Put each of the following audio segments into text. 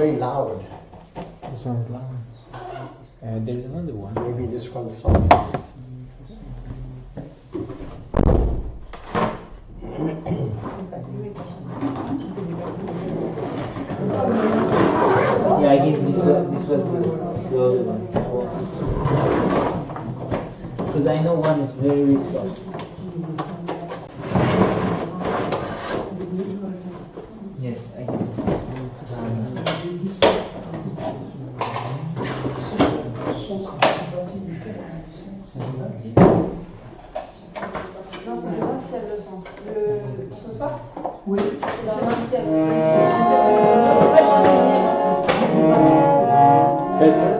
very loud. This one's loud. There's another one. Maybe this one's soft. Yeah, I guess this was the other one. Because I know one is very soft. Yes, I guess it's this one. Non, c'est le 20e le sens. Pour ce soir? Oui. C'est dans le 20e. Better?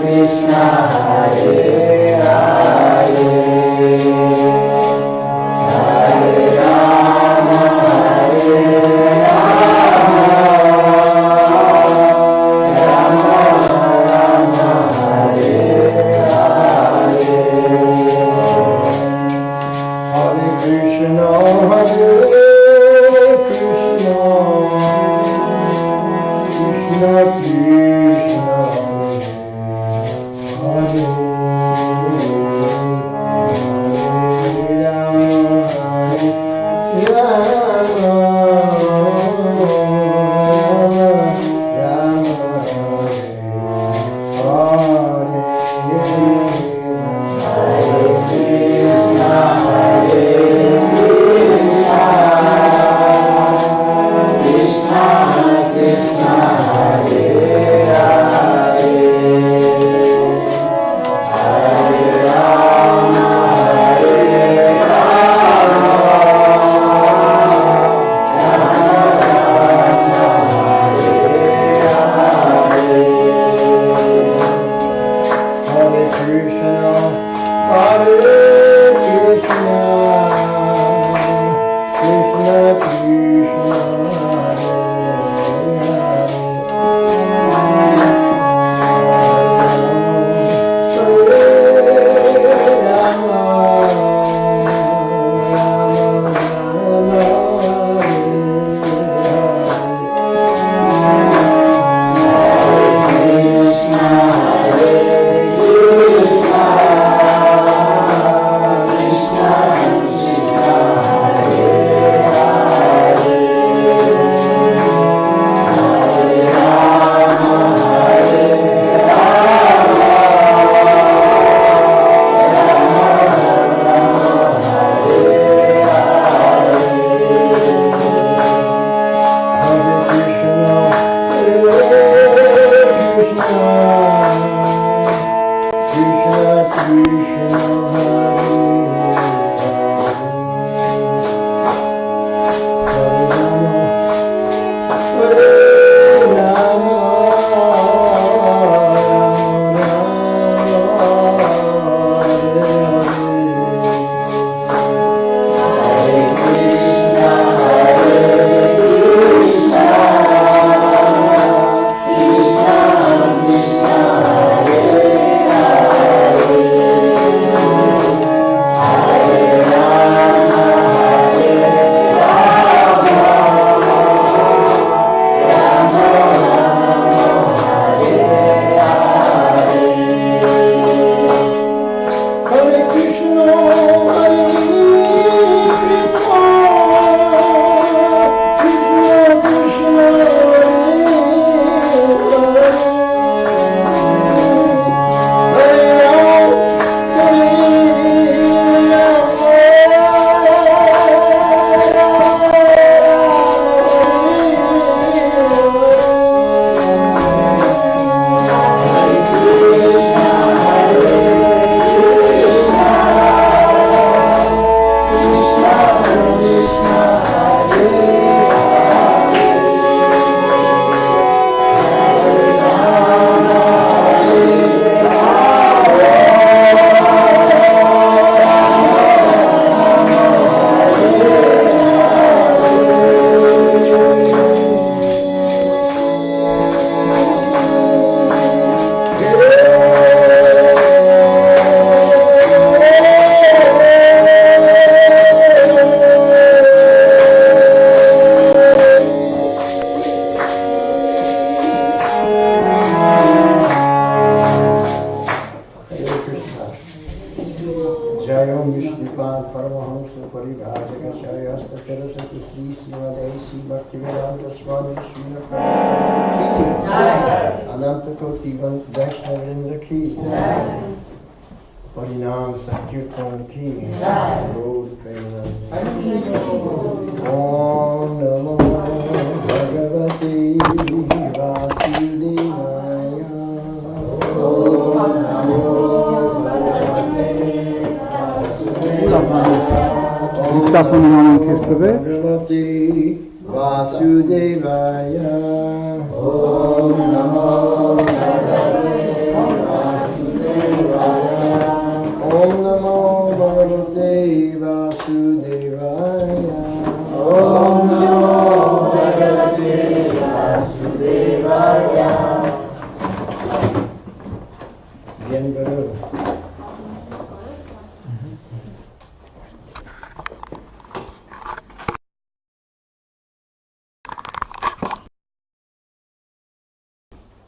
Krishna, Hare Hare.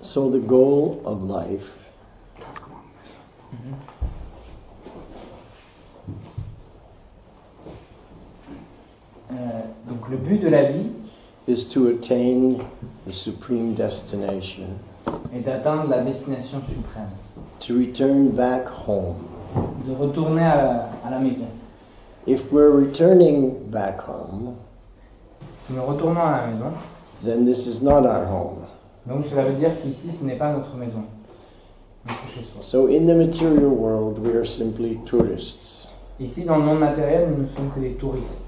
So the goal of life Donc le but de la vie is to attain the supreme destination, est d'atteindre la destination suprême, to return back home. de retourner à la maison. If we're returning back home, Si nous retournons à la maison, then this is not our home. donc cela veut dire qu'ici ce n'est pas notre maison, notre chez-soi. So in the material world, we are simply tourists. Ici dans le monde matériel, nous ne sommes que des touristes,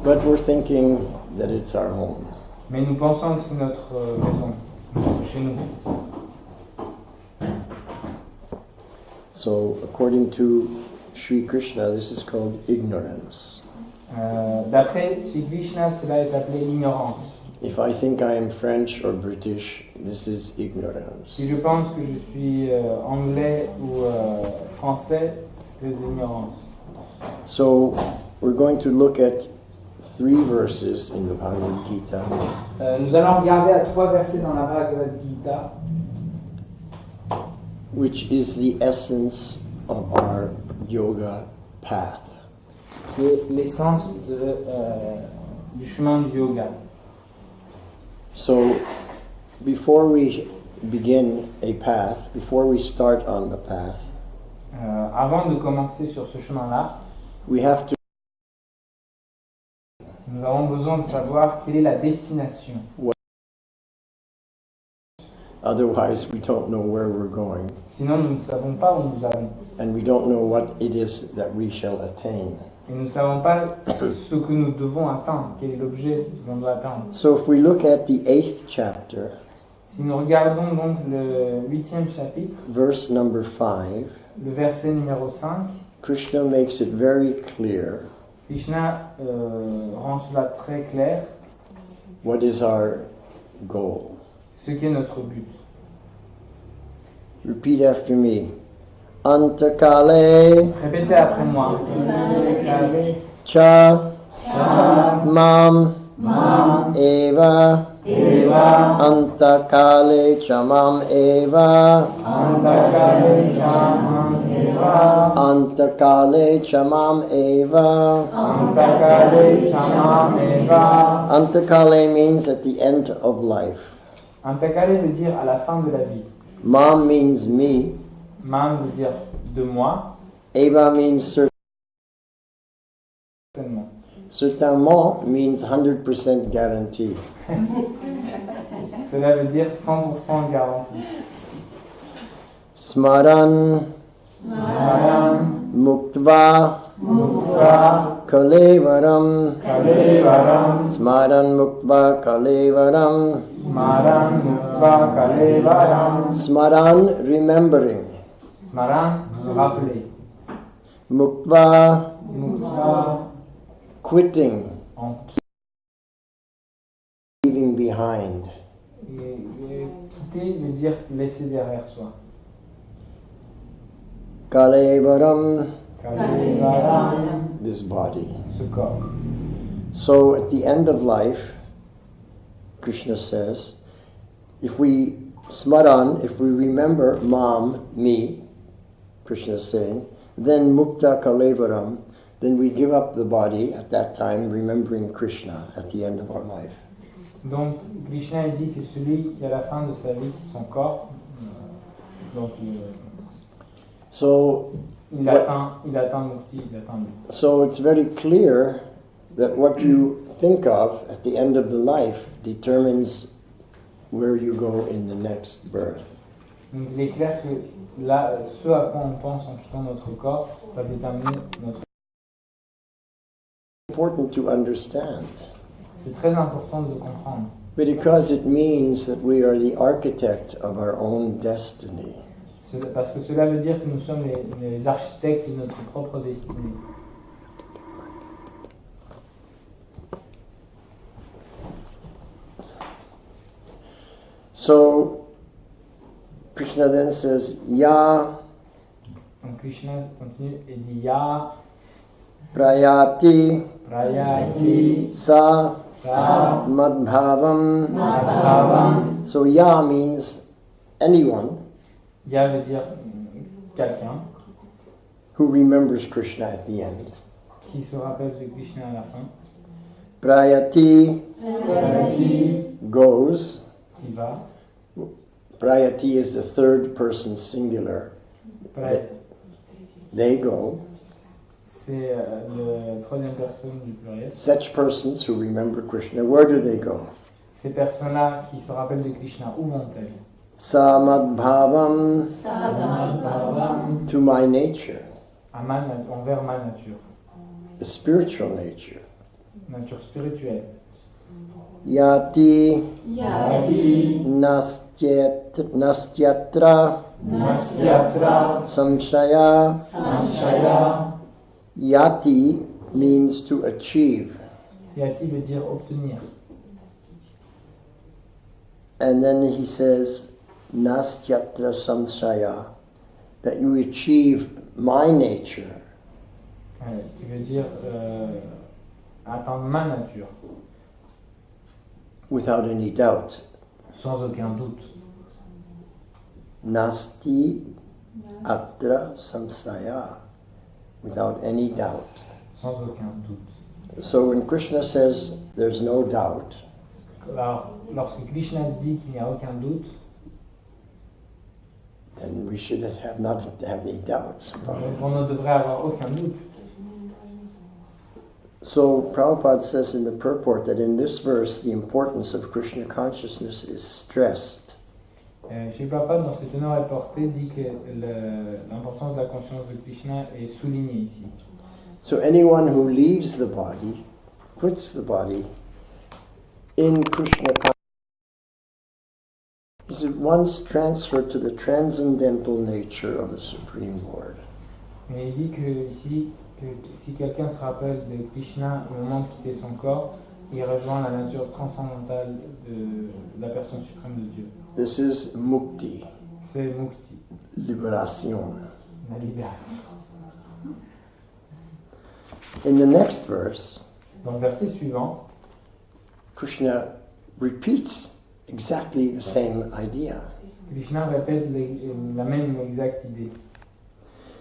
But we're thinking that it's our home. mais nous pensons que c'est notre maison, chez nous. So according to Sri Krishna, this is called ignorance. D'après Sri Krishna, cela est appelé l'ignorance. If I think I am French or British, this is ignorance. Si je pense que je suis anglais ou français, c'est l'ignorance. So we're going to look at 3 verses in the Bhagavad Gita. Nous allons regarder à 3 versets dans la Bhagavad Gita, Which is the essence of our yoga path. qui est l'essence du chemin du yoga. So, before we begin a path, before we start on the path, Avant de commencer sur ce chemin-là, we have to nous avons besoin de savoir quelle est la destination. otherwise we don't know where we're going, Sinon, nous ne savons pas où nous allons. and we don't know what it is that we shall attain. Et nous ne savons pas ce que nous devons atteindre, quel est l'objet que l'on doit atteindre. So if we look at the 8th chapter, Si nous regardons donc le 8e chapitre, verse number 5, le verset numéro 5, Krishna makes it very clear Krishna rend cela très clair, what is our goal. ce qu'est notre but. Repeat after me. Antakale Répétez après moi. cha mam eva antakale cha mam eva Antakale chamam eva. antakale cha mam eva. Antakale chamam eva. Antakale means at the end of life. Antakale veut dire à la fin de la vie. Mam means me. Mam veut dire de moi, Eva means certainement. certainement means 100% guarantee. Cela veut dire 100% garantie. Smaran Smaran muktva mukta kalevaram. kalevaram. Smaran muktva kalevaram. Smaran mukta kalevaram. Smaran, remembering. Smaran, se rappeler. Muktva, Mukta, quitting, en leaving behind. quitter veut dire laisser derrière soi. Kalevaram, Kalevaram, this body. ce corps. So at the end of life, Krishna says, if we smaran, if we remember mam, me, Krishna is saying, then mukta kalevaram, then we give up the body at that time, remembering Krishna at the end of our life. Donc Krishna il dit que celui qui à la fin de sa vie quitte son corps, donc So, il atteint Mukti, il atteint lui. so it's very clear that what you think of at the end of the life determines where you go in the next birth. Donc il est clair que là, ce à quoi on pense en quittant notre corps va déterminer notre. Important to understand, C'est très important de le comprendre. because it means that we are the architect of our own destiny. Parce que cela veut dire que nous sommes les architectes de notre propre destinée. So, Krishna then says, Ya Donc Krishna continue et dit Ya, prayati Prayati, sa Sa, madbhavam. Madhavam. So, Ya means anyone, Ya veut dire quelqu'un who remembers Krishna at the end. qui se rappelle de Krishna à la fin, Prayati qui goes. va, Prayati is the third person singular. prête. They go. C'est la troisième personne du pluriel. Such persons who remember Krishna, where do they go? Ces personnes-là qui se rappellent de Krishna, où vont-elles? Samadbhavam to my nature, Envers ma nature, the spiritual nature. nature spirituelle. Yati Yati nastyatra Nastyatra samshaya. Sanshaya. Yati means to achieve. Yati veut dire obtenir. And then he says, nastyatra samshaya, that you achieve my nature Qui veut dire atteindre ma nature, without any doubt. sans aucun doute. Nasti atra samshaya, without any doubt. Sans aucun doute. So when Krishna says there's no doubt, Alors, lorsque Krishna dit qu'il n'y a aucun doute, then we should not have any doubts about donc it. on ne devrait avoir aucun doute. So Prabhupada says in the purport that in this verse the importance of Krishna consciousness is stressed. Chez Prabhupada, dans cette teneur portée, dit que l'importance de la conscience de Krishna est soulignée ici. So anyone who leaves the body, puts the body in Krishna consciousness, is at once transferred to the transcendental nature of the Supreme Lord. Mais il dit que ici, que si quelqu'un se rappelle de Krishna au moment de quitter son corps, il rejoint la nature transcendantale de la personne suprême de Dieu. This is mukti, C'est Mukti, liberation. la libération. In the next verse, Dans le verset suivant, Krishna repeats exactly the same idea. Krishna répète la même exacte idée.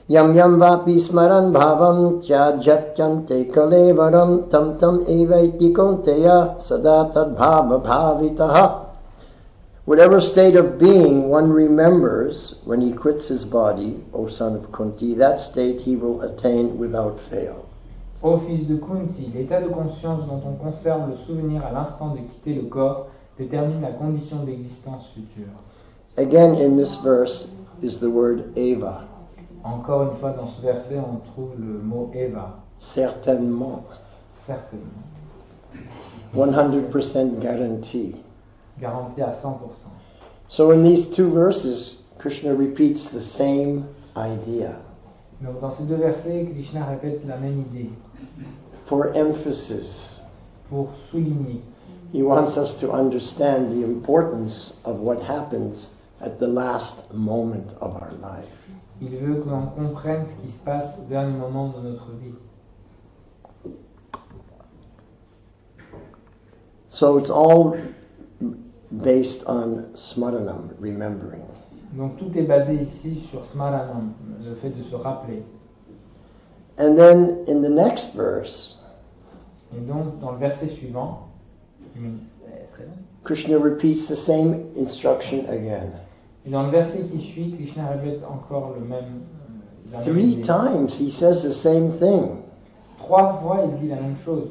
Yam yam vapi smaran bhavam cha jatyante kalevaram tam tam evaiti konteya sada tad bhava bhavitaha. Whatever state of being one remembers when he quits his body, O son of Kunti, that state he will attain without fail. Ô fils de Kunti, l'état de conscience dont on conserve le souvenir à l'instant de quitter le corps détermine la condition d'existence future. Again, in this verse is the word eva, Encore une fois, dans ce verset, on trouve le mot Eva, certainement, certainement, 100% guarantee. garanti à 100%. So in these two verses, Krishna repeats the same idea. Donc dans ces deux versets, Krishna répète la même idée For emphasis, pour souligner. he wants us to understand the importance of what happens at the last moment of our life. Il veut que l'on comprenne ce qui se passe au dernier moment de notre vie. So it's all based on smaranam, remembering. Donc tout est basé ici sur Smaranam, le fait de se rappeler. And then in the next verse, Et donc dans le verset suivant, Krishna repeats the same instruction again. et dans le verset qui suit, Krishna répète encore le même. La même 3 idée. times he says the same thing. 3 fois, il dit la même chose.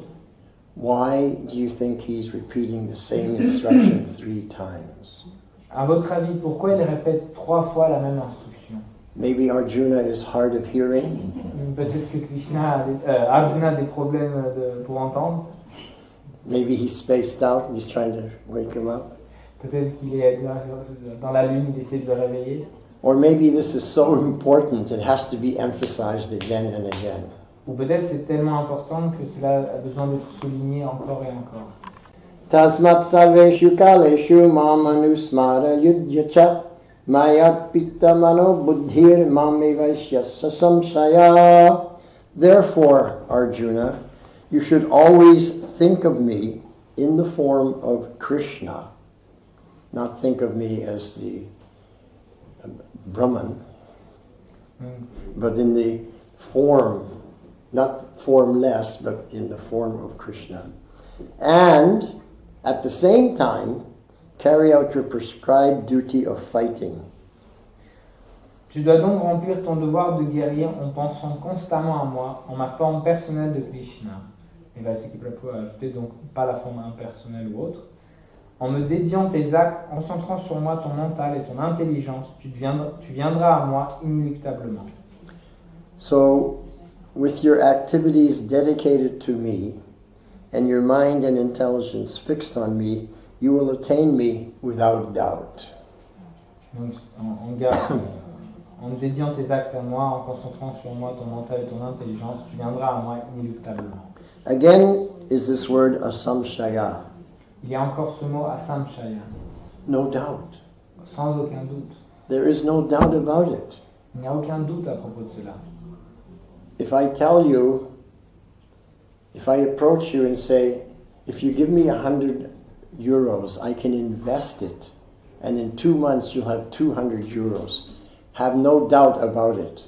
Why do you think he's repeating the same instruction 3 times? À votre avis, pourquoi il répète 3 fois la même instruction? Maybe Arjuna is hard of hearing. Peut-être que Arjuna a des problèmes pour entendre. Maybe he's spaced out and he's trying to wake him up. Peut-être qu'il est dans la lune, il essaie de le réveiller. Or maybe this is so important it has to be emphasized again and again. Ou peut-être c'est tellement important que cela a besoin d'être souligné encore et encore. Tasmat sarveshu kaleshu mam anusmara yudyacha maya pitta mano buddhir mamevaishyasa samshaya. Therefore, Arjuna, you should always think of me in the form of Krishna, not think of me as the Brahman, but in the form, not formless, but in the form of Krishna. And at the same time, carry out your prescribed duty of fighting. Tu dois donc remplir ton devoir de guerrier en pensant constamment à moi, en ma forme personnelle de Krishna. Et Vaiyasaki Prabhu a ajouté donc pas la forme impersonnelle ou autre. En me dédiant tes actes, en concentrant sur moi ton mental et ton intelligence, tu viendras à moi inéluctablement. So, with your activities dedicated to me, and your mind and intelligence fixed on me, you will attain me without doubt. Donc, en dédiant tes actes à moi, en concentrant sur moi ton mental et ton intelligence, tu viendras à moi inéluctablement. Again is this word asamshaya, Il y a encore ce mot asamshaya, no doubt. sans aucun doute. There is no doubt about it. Il n'y a aucun doute à propos de cela. If I tell you, if I approach you and say, if you give me 100 euros, I can invest it, and in 2 months you'll have 200 euros. Have no doubt about it.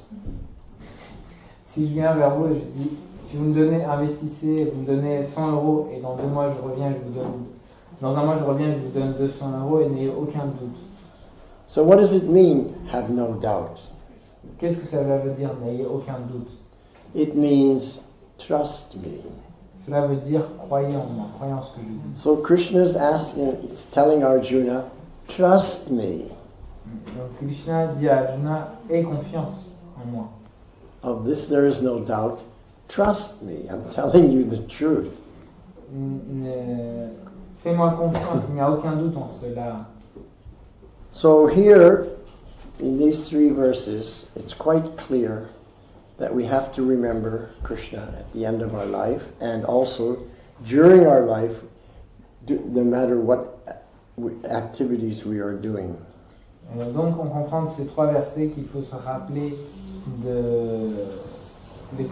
Si je viens vers vous et je dis, si vous me donnez, investissez, vous me donnez 100 euros, et dans 2 mois je reviens, dans un mois je reviens, je vous donne 200 euros, et n'ayez aucun doute. So what does it mean, have no doubt? Qu'est-ce que ça veut dire, n'ayez aucun doute? It means trust me. Cela veut dire, croyez en moi, croyez en ce que je dis. So Krishna's asking, it's telling Arjuna, trust me. Donc Krishna dit à Arjuna, aie confiance en moi. Of this there is no doubt. Trust me. I'm telling you the truth. Fais-moi confiance, il n'y a aucun doute en cela. So here, in these 3 verses, it's quite clear that we have to remember Krishna at the end of our life, and also during our life, no matter what activities we are doing. Donc on comprend de ces 3 versets qu'il faut se rappeler de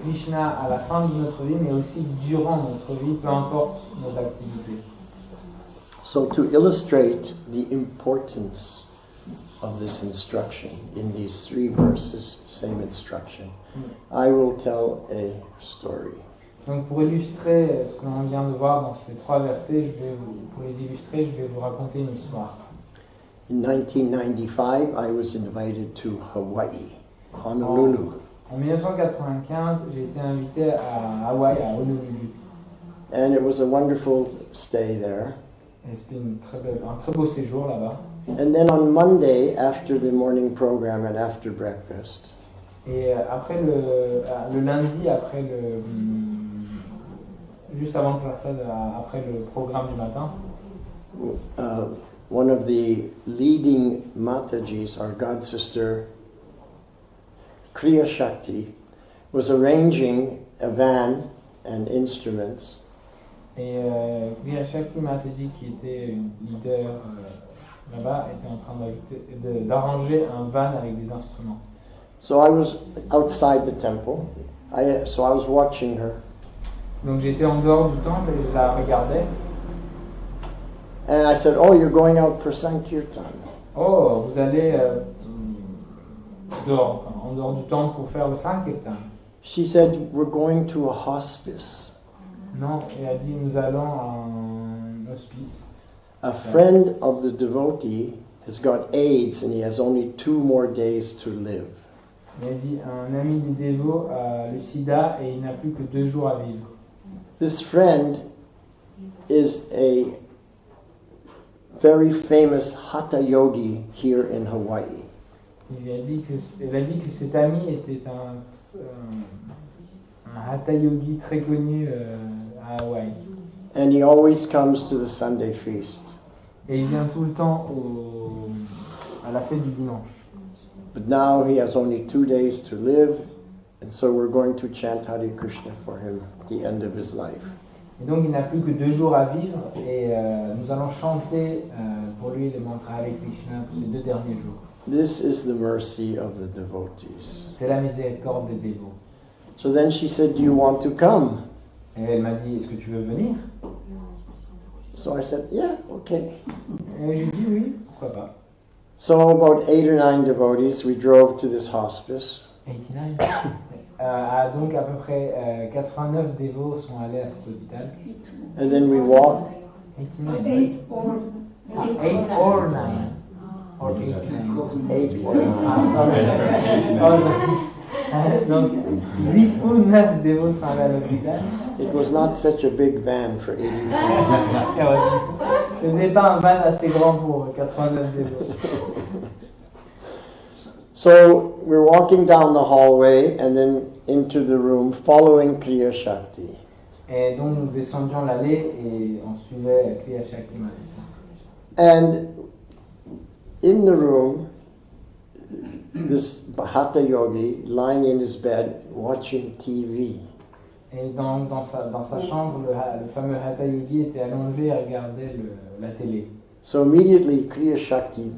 Krishna à la fin de notre vie, mais aussi durant notre vie, peu importe nos activités. So to illustrate the importance of this instruction in these 3 verses, same instruction, I will tell a story. Donc pour illustrer ce qu'on vient de voir dans ces 3 versets, pour les illustrer, je vais vous raconter une histoire. In 1995, I was invited to Hawaii, Honolulu. En 1995, j'ai été invité à Hawaï, à Honolulu. And it was a wonderful stay there. Et c'était un très beau séjour là-bas. And then on Monday, after the morning program and after breakfast, Et après le lundi, juste avant le passage, après le programme du matin, one of the leading Matajis, our god sister, Kriya Shakti, was arranging a van and instruments. Et Vaiyasaki Mataji, qui était leader là-bas, était en train d'arranger un van avec des instruments. So I was outside the temple. So I was watching her. Donc j'étais en dehors du temple et je la regardais. And I said, "Oh, you're going out for Sankirtan." Oh, vous allez dehors, en dehors du temple pour faire le Sankirtan. She said, "We're going to a hospice." Non, et elle a dit, nous allons à un hospice. A friend of the devotee has got AIDS and he has only 2 more days to live. Elle a dit, un ami du dévot a le sida et il n'a plus que 2 jours à vivre. This friend is a very famous Hatha yogi here in Hawaii. Elle a dit que cet ami était un Hatha yogi très connu à Hawaï. And he always comes to the Sunday feast. Et il vient tout le temps à la fête du dimanche. But now he has only 2 days to live, and so we're going to chant Hare Krishna for him at the end of his life. Et donc il n'a plus que 2 jours à vivre et nous allons chanter pour lui le mantra Hare Krishna pour ces 2 derniers jours. This is the mercy of the devotees. C'est la miséricorde des dévots. So then she said, "Do you want to come?" Et elle m'a dit, est-ce que tu veux venir? So I said, "Yeah, okay." Et j'ai dit oui, pourquoi pas. So about 8 or 9 devotees, we drove to this hospice. 89. Donc à peu près 89 dévots sont allés à cet hôpital. And then we walked. 89. 8 or 8 or 9. Or 8, 9. 8 or 9. Donc 8 ou 9 dévots sont allés à l'hôpital. It was not such a big van for 89. Ce n'est pas un van assez grand pour 89 dévots. So we're walking down the hallway and then into the room following Kriya Shakti. Et donc nous descendions l'allée et on suivait Kriya Shakti Mahatma. And in the room, this Hatha yogi lying in his bed watching TV. Et dans sa chambre, le fameux Hatha Yogi était allongé et regardait la télé. So immediately Kriya Shakti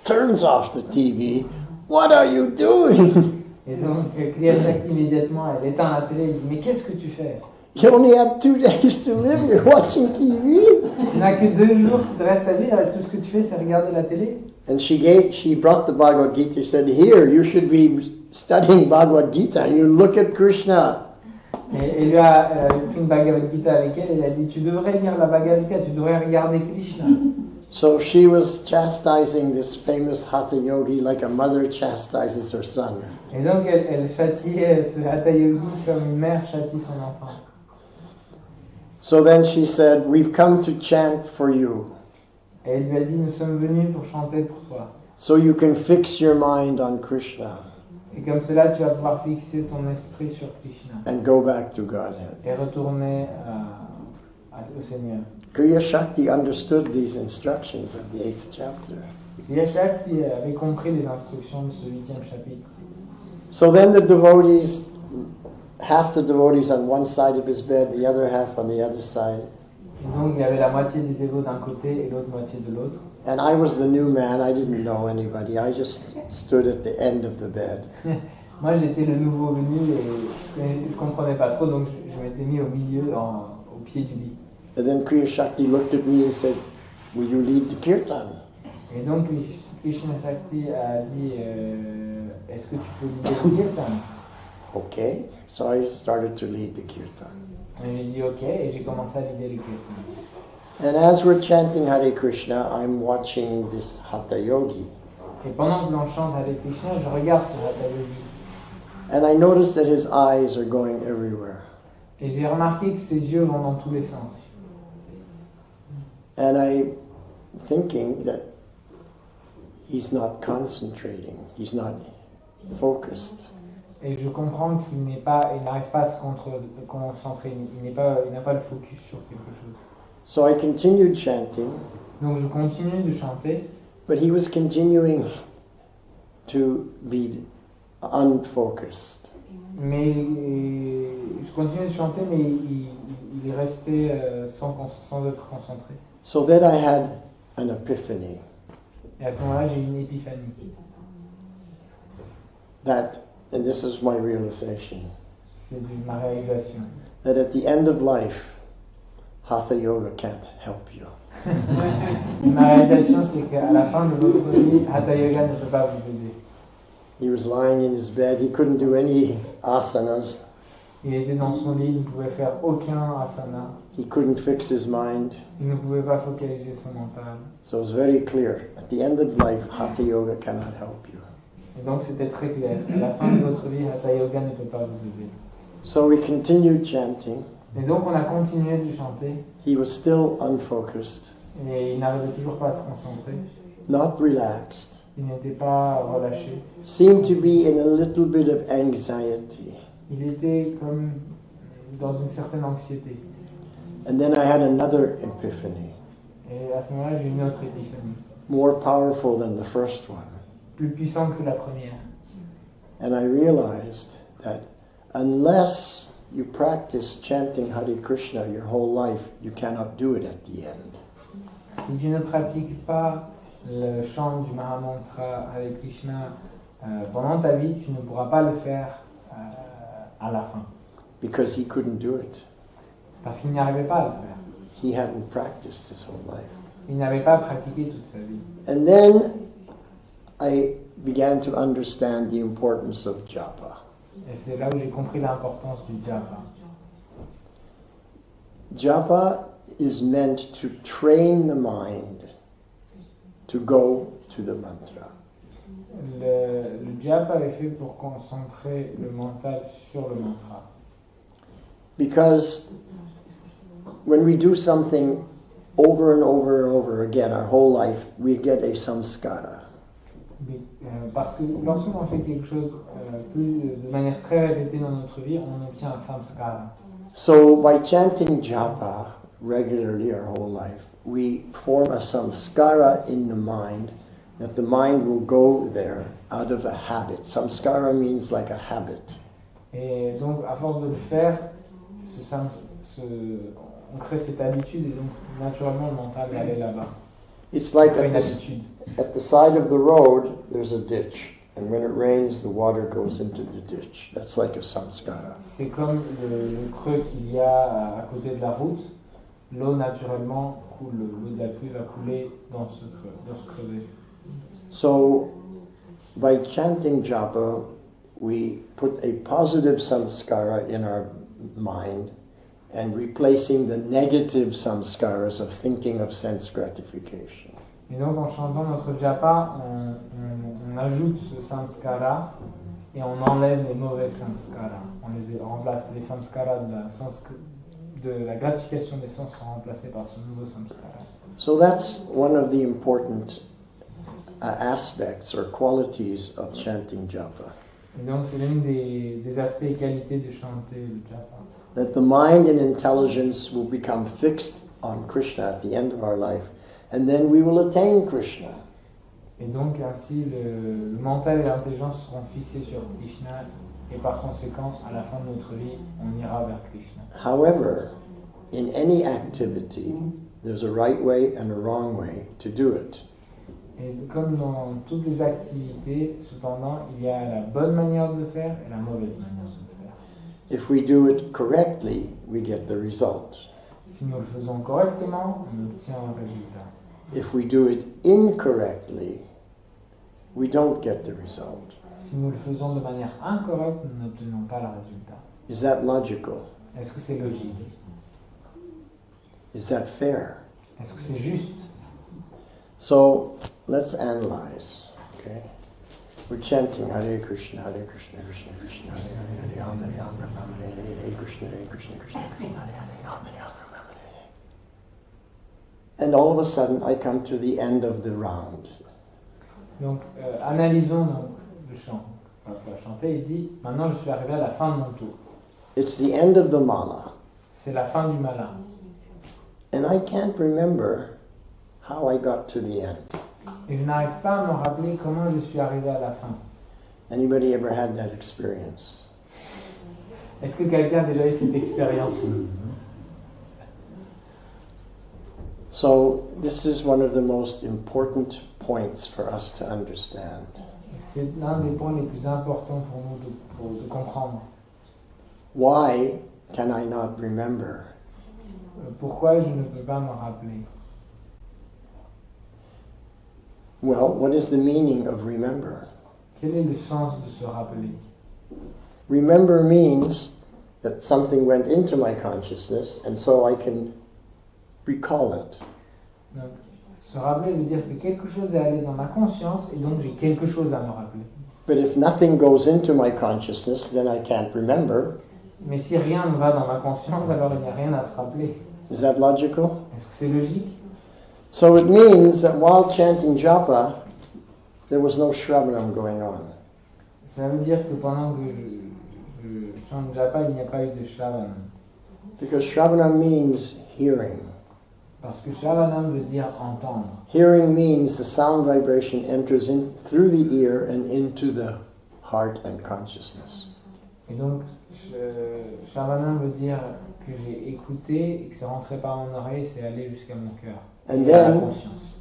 turns off the TV. What are you doing? Et donc Kriya Shakti immédiatement, elle éteint la télé et dit mais qu'est-ce que tu fais? You only have 2 days to live. You're watching TV. Tu n'as que 2 jours qui te restent à vivre et tout ce que tu fais c'est regarder la télé. And she brought the Bhagavad Gita. She said, "Here, you should be studying Bhagavad Gita. And you look at Krishna." Et elle lui a pris une Bhagavad Gita avec elle et elle a dit tu devrais lire la Bhagavad Gita, tu devrais regarder Krishna. So she was chastising this famous Hatha yogi like a mother chastises her son. Et donc elle châtiait ce Hatha Yogi comme une mère châtie son enfant. So then she said, "We've come to chant for you, Et elle lui a dit nous sommes venus pour chanter pour toi. so you can fix your mind on Krishna Et comme cela tu vas pouvoir fixer ton esprit sur Krishna and go back to Godhead." et retourner au Seigneur. Kriya Shakti understood these instructions of the 8th chapter. Kriya Shakti avait compris les instructions de ce 8e chapitre. So then the devotees, half the devotees on one side of his bed, the other half on the other side. Et donc il y avait la moitié des dévots d'un côté et l'autre moitié de l'autre. And I was the new man. I didn't know anybody. I just stood at the end of the bed. Moi j'étais le nouveau venu et je comprenais pas trop donc je m'étais mis au milieu, au pied du lit. And then Kriya Shakti looked at me and said, "Will you lead the kirtan?" Et donc Krishna Shakti a dit est-ce que tu peux leader le kirtan? Okay. So I started to lead the kirtan. Et j'ai dit ok et j'ai commencé à leader le kirtan. And as we're chanting Hare Krishna, I'm watching this Hatha yogi. Et pendant que l'on chante Hare Krishna, je regarde ce Hatha Yogi. And I noticed that his eyes are going everywhere. Et j'ai remarqué que ses yeux vont dans tous les sens. And I'm thinking that he's not concentrating. He's not focused. Et je comprends qu'il n'arrive pas à se concentrer, il n'a pas le focus sur quelque chose. So I continued chanting, Donc je continue de chanter, but he was continuing to be unfocused. mais je continue de chanter, mais il est resté sans être concentré. So then I had an epiphany Et à ce moment-là, j'ai eu une épiphanie. that, and this is my realization, C'est ma réalisation. that at the end of life, Hatha Yoga can't help you. Ma réalisation, c'est qu'à la fin de votre vie, Hatha Yoga ne peut pas vous aider. He was lying in his bed. He couldn't do any asanas. Il était dans son lit, il ne pouvait faire aucun asana, He couldn't fix his mind. il ne pouvait pas focaliser son mental. So it's very clear. At the end of life, Hatha Yoga cannot help you. Et donc c'était très clair. À la fin de votre vie, Hatha Yoga ne peut pas vous aider. So we continued chanting. Et donc on a continué de chanter, He was still unfocused, et il n'arrivait toujours pas à se concentrer. not relaxed, Il n'était pas relâché. seemed to be in a little bit of anxiety. Il était comme dans une certaine anxiété. And then I had another epiphany, Et à ce moment-là, j'ai eu une autre épiphanie, more powerful than the first one. plus puissante que la première. And I realized that unless you practice chanting Hare Krishna your whole life, you cannot do it at the end. Si tu ne pratiques pas le chant du Mahamantra Hare Krishna pendant ta vie, tu ne pourras pas le faire à la fin. Because he couldn't do it. Parce qu'il n'y arrivait pas à le faire. He hadn't practiced his whole life. Il n'avait pas pratiqué toute sa vie. And then I began to understand the importance of japa. Et c'est là où j'ai compris l'importance du japa. Japa is meant to train the mind to go to the mantra. Le japa est fait pour concentrer le mental sur le mantra. Because when we do something over and over and over again our whole life, we get a samskara. Parce que lorsqu'on fait quelque chose de manière très répétée dans notre vie, on obtient un samskara. So by chanting japa regularly our whole life, we form a samskara in the mind that the mind will go there out of a habit. Samskara means like a habit. Et donc, à force de le faire, on crée cette habitude et donc naturellement le mental va aller là-bas. It's like On crée une habitude. at the side of the road there's a ditch, and when it rains the water goes into the ditch. That's like a samskara. C'est comme le creux qu'il y a à côté de la route. L'eau naturellement coule, l'eau de la pluie va couler dans ce creuset. So by chanting japa, we put a positive samskara in our mind and replacing the negative samskaras of thinking of sense gratification. Et donc en chantant notre japa, on ajoute ce samskara et on enlève les mauvais samskaras. On les remplace. Les samskaras de la gratification des sens sont remplacés par ce nouveau samskara. So that's one of the important aspects or qualities of chanting japa. Et donc c'est l'une des aspects et qualités de chanter le japa. That the mind and intelligence will become fixed on Krishna at the end of our life, and then we will attain Krishna. Et donc ainsi le mental et l'intelligence seront fixés sur Krishna et par conséquent à la fin de notre vie on ira vers Krishna. However, in any activity, there's a right way and a wrong way to do it. Et comme dans toutes les activités, cependant, il y a la bonne manière de le faire et la mauvaise manière de le faire. If we do it correctly, we get the result. Si nous le faisons correctement, on obtient un résultat. If we do it incorrectly, we don't get the result. Si nous le faisons de manière incorrecte, nous n'obtenons pas le résultat. Is that logical? Est-ce que c'est logique? Is that fair? Est-ce que c'est juste? So let's analyze. Okay, we're chanting Hare Krishna, Hare Krishna, Krishna Krishna, Hare Hare, Hare Ram, Hare Ram, Ram Hare Hare, Hare Krishna, Krishna Krishna, Hare Hare, Ram, Hare Ram, Ram Hare Hare. And all of a sudden, I come to the end of the round. Donc, analysons donc le chant. On va chanter, il dit, maintenant je suis arrivé à la fin de mon tour. It's the end of the mala. C'est la fin du mala. And I can't remember how I got to the end. Et je n'arrive pas à me rappeler comment je suis arrivé à la fin. Anybody ever had that experience? Est-ce que quelqu'un a déjà eu cette expérience? So this is one of the most important points for us to understand. C'est l'un des points les plus importants pour nous de comprendre. Why can I not remember? Pourquoi je ne peux pas me rappeler? Well, what is the meaning of remember? Quel est le sens de se rappeler? Remember means that something went into my consciousness, and so I can recall it. Donc, se rappeler veut dire que quelque chose est allé dans ma conscience et donc j'ai quelque chose à me rappeler. But if nothing goes into my consciousness, then I can't remember. Mais si rien ne va dans ma conscience, alors il n'y a rien à se rappeler. Is that logical? Est-ce que c'est logique? So it means that while chanting japa, there was no shravanam going on. Ça veut dire que pendant que je chante japa, il n'y a pas eu de shravanam. Because shravanam means hearing. Parce que shravanam veut dire entendre. Hearing means the sound vibration enters in through the ear and into the heart and consciousness. Et donc, shravanam veut dire que j'ai écouté et que c'est rentré par mon oreille, c'est allé jusqu'à mon cœur. And Et à la then, conscience.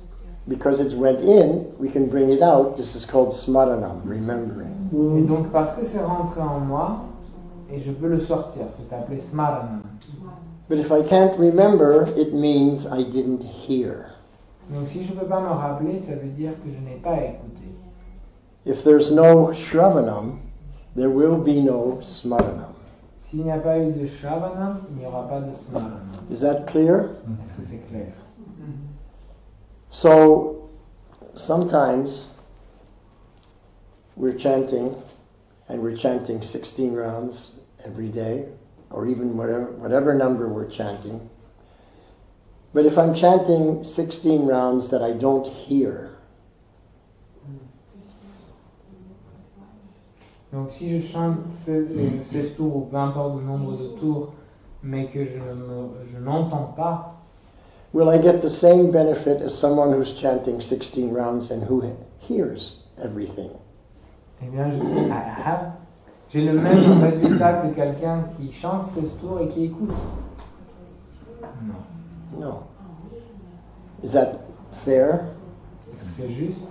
because it went in, we can bring it out. This is called smaranam, remembering. Et donc, parce que c'est rentré en moi, et je peux le sortir, c'est appelé smaranam. But if I can't remember, it means I didn't hear. Donc, si je ne peux pas me rappeler, ça veut dire que je n'ai pas écouté. If there's no Shravanam, there will be no Smaranam. S'il n'y a pas eu de Shravanam, il n'y aura pas de Smaranam. Is that clear? Est-ce que c'est clair? So, sometimes we're chanting, and we're chanting 16 rounds every day, or even whatever number we're chanting. But if I'm chanting 16 rounds that I don't hear, Donc si je chante 16 tours, ou peu importe le nombre de tours, mais que je n'entends pas, will I get the same benefit as someone who's chanting 16 rounds and who hears everything? eh bien j'ai le même résultat que quelqu'un qui chante 16 tours et qui écoute. Non. No. Is that fair? Est-ce que c'est juste?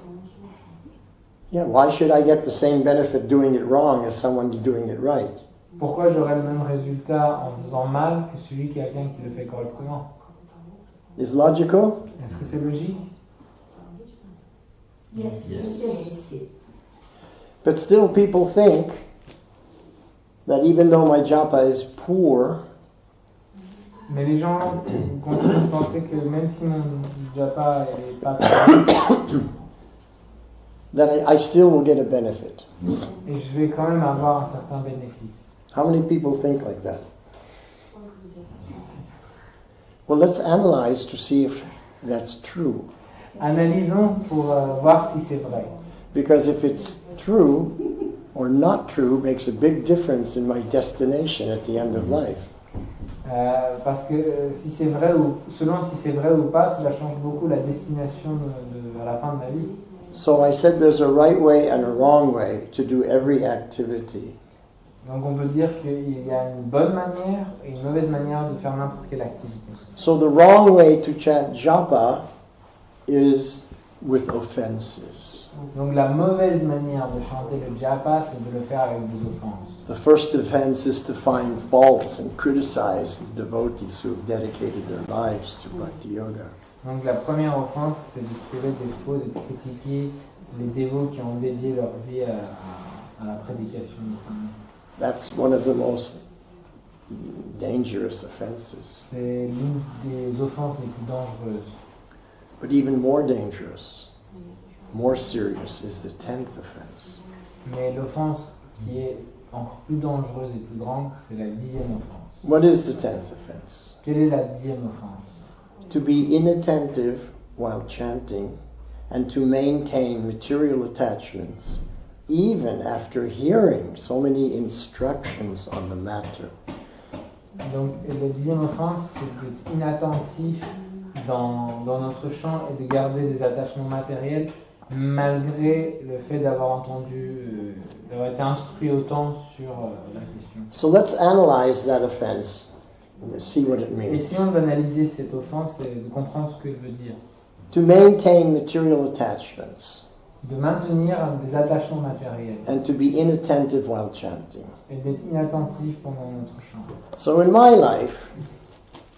Yeah, why should I get the same benefit doing it wrong as someone doing it right? Pourquoi j'aurais le même résultat en faisant mal que celui quelqu'un qui le fait correctement? Is logical? Est-ce que c'est logique? Yes. But still people think that even though my japa is poor, Mais les gens continuent de penser que même si mon japa est pas très that I still will get a benefit. et je vais quand même avoir un certain bénéfice. How many people think like that? Well, let's analyze to see if that's true. Analysons pour voir si c'est vrai. Because if it's true or not true makes a big difference in my destination at the end of life. Parce que si c'est vrai ou selon si c'est vrai ou pas, cela change beaucoup la destination à la fin de ma vie. So I said there's a right way and a wrong way to do every activity. Donc on peut dire qu'il y a une bonne manière et une mauvaise manière de faire n'importe quelle activité. So the wrong way to chant japa is with offenses. Donc la mauvaise manière de chanter le japa, c'est de le faire avec des offenses. The first offense is to find faults and criticize the devotees who have dedicated their lives to bhakti yoga. Donc la première offense, c'est de trouver des fautes et de critiquer les dévots qui ont dédié leur vie à la prédication du Seigneur. That's one of the most dangerous offenses. C'est l'une des offenses les plus dangereuses. But even more dangerous, more serious is the 10th offense. Mais l'offense qui est encore plus dangereuse et plus grande, c'est la 10e offense. What is the 10th offense? Quelle est la 10e offense? To be inattentive while chanting and to maintain material attachments even after hearing so many instructions on the matter. Donc la 10e offense, c'est d'être inattentif dans notre chant et de garder des attachements matériels malgré le fait d'avoir entendu, d'avoir été instruit autant sur la question. So let's analyze that offense and see what it means. Essayons d'analyser cette offense et de comprendre ce qu'elle veut dire. To maintain material attachments De maintenir des attachements matériels and to be inattentive while chanting. et d'être inattentif pendant notre chant. So in my life,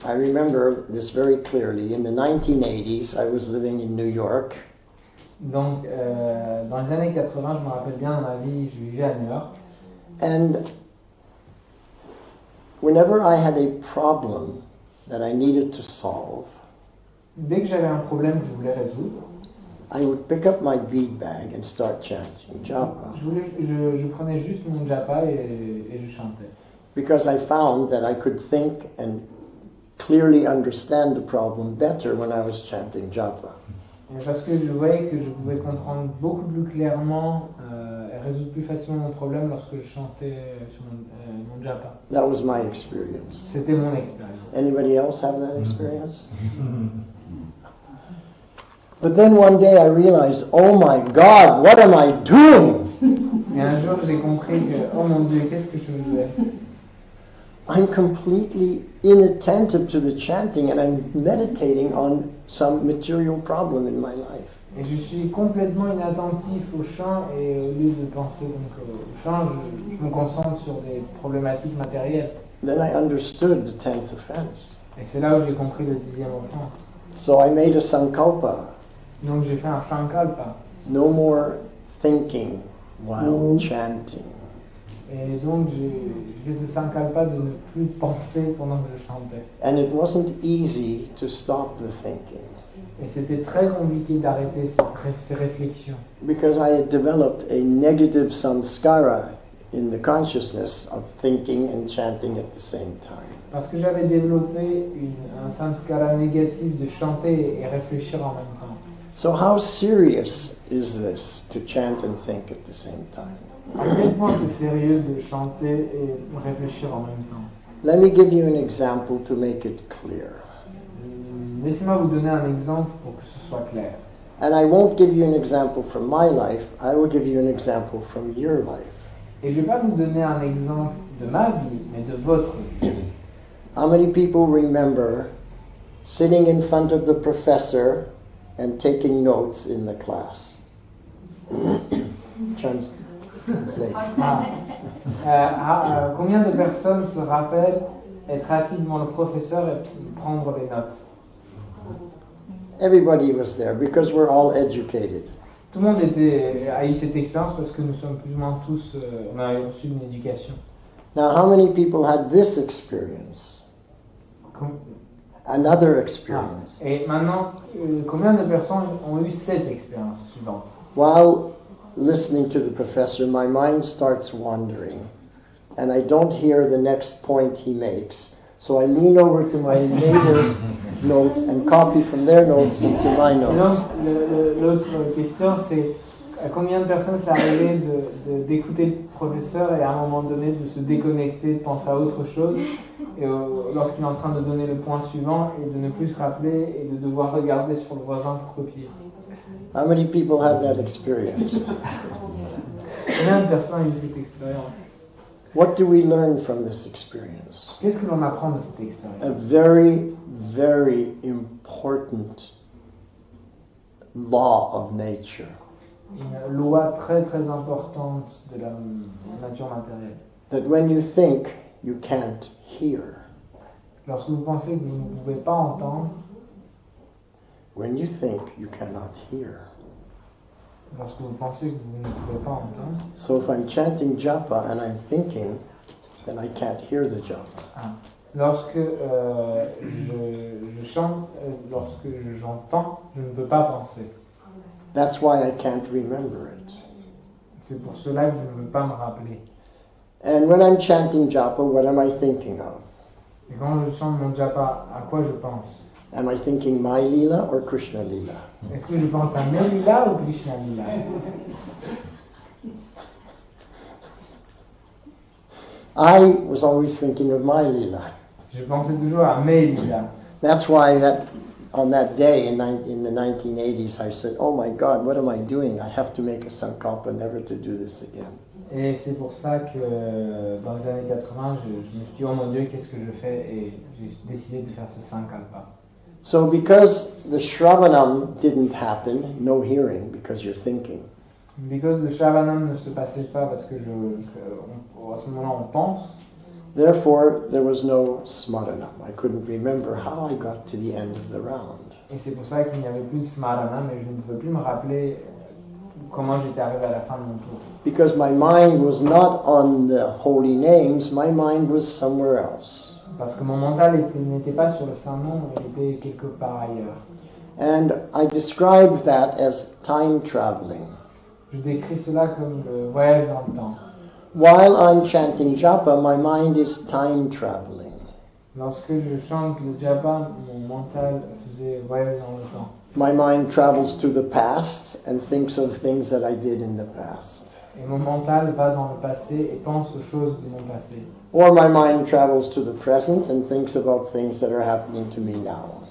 I remember this very clearly. In the 1980s, I was living in New York. Donc dans les années 80, je me rappelle bien dans ma vie, je vivais à New York. And whenever I had a problem that I needed to solve, Dès que j'avais un problème que je voulais résoudre, I would pick up my bead bag and start chanting japa. je prenais juste mon japa et je chantais. Because I found that I could think and clearly understand the problem better when I was chanting japa. Et parce que je voyais que je pouvais comprendre beaucoup plus clairement et résoudre plus facilement mon problème lorsque je chantais sur mon japa. That was my experience. C'était mon expérience. Anybody else have that experience? But then one day I realized, oh my God, what am I doing? Et un jour j'ai compris que, oh mon Dieu, qu'est-ce que je faisais? I'm completely inattentive to the chanting and I'm meditating on some material problem in my life. Et je suis complètement inattentif au chant et au lieu de penser donc au chant, je me concentre sur des problématiques matérielles. Then I understood the 10th offense. Et c'est là où j'ai compris le 10e offense. So I made a sankalpa. Donc j'ai fait un sankalpa. No more thinking while chanting. Et donc j'ai fait ce sankalpa de ne plus penser pendant que je chantais. And it wasn't easy to stop the thinking Et c'était très compliqué d'arrêter ces réflexions. because I had developed a negative samskara in the consciousness of thinking and chanting at the same time. Parce que j'avais développé un samskara négatif de chanter et réfléchir en même temps. So how serious is this to chant and think at the same time? À quel point c'est sérieux de chanter et réfléchir en même temps. Let me give you an example to make it clear. Laissez-moi vous donner un exemple pour que ce soit clair. And I won't give you an example from my life, I will give you an example from your life. Et je ne vais pas vous donner un exemple de ma vie, mais de votre vie. How many people remember sitting in front of the professor and taking notes in the class? Translate. Combien de personnes se rappellent être assis devant le professeur et prendre des notes? Everybody was there because we're all educated. Tout le monde a eu cette expérience parce que nous sommes plus ou moins tous, on a reçu une éducation. Now, how many people had this experience? Another experience. Et maintenant, combien de personnes ont eu cette expérience suivante? While listening to the professor, my mind starts wandering, and I don't hear the next point he makes. So I lean over to my neighbor's notes and copy from their notes into my notes. Donc, l'autre question, c'est à combien de personnes c'est arrivé d'écouter le professeur et à un moment donné de se déconnecter, de penser à autre chose, et lorsqu'il est en train de donner le point suivant et de ne plus se rappeler et de devoir regarder sur le voisin pour copier. How many people had that experience? Combien de personnes ont eu cette expérience? What do we learn from this experience? Qu'est-ce que l'on apprend de cette expérience? A very, very important law of nature. Une loi très très importante de la nature matérielle. That when you think, you can't hear. Lorsque vous pensez que vous ne pouvez pas entendre, When you think, you cannot hear. lorsque vous pensez que vous ne pouvez pas entendre, So if I'm chanting japa and I'm thinking, then I can't hear the japa. lorsque je chante, lorsque j'entends, je ne peux pas penser. That's why I can't remember it. C'est pour cela que je ne peux pas me rappeler. And when I'm chanting japa, what am I thinking of? Et quand je chante mon japa, à quoi je pense? Am I thinking my lila or Krishna lila? Est-ce que je pense à mes lila ou Krishna lila? I was always thinking of my lila. Je pensais toujours à mes lila. That's why on that day in the 1980s, I said, oh my God, what am I doing? I have to make a sankalpa never to do this again. Et c'est pour ça que dans les années 80, je me suis dit, oh mon Dieu, qu'est-ce que je fais? Et j'ai décidé de faire ce sankalpa. So because the Shravanam didn't happen, no hearing, because you're thinking. Because le Shravanam ne se passait pas parce que à ce moment-là on pense. Therefore, there was no Smaranam. I couldn't remember how I got to the end of the round. Et c'est pour ça qu'il n'y avait plus de Smarana, mais je ne pouvais plus me rappeler comment j'étais arrivé à la fin de mon tour. Because my mind was not on the holy names, my mind was somewhere else. Parce que mon mental n'était pas sur le Saint-Nom, il était quelque part ailleurs. And I described that as time traveling. Je décris cela comme le voyage dans le temps. While I'm chanting japa, my mind is time traveling. Lorsque je chante le japa, mon mental faisait voyage dans le temps. My mind travels to the past and thinks of things that I did in the past. Et mon mental va dans le passé et pense aux choses de mon passé. Or my mind travels to the present and thinks about things that are happening to me now.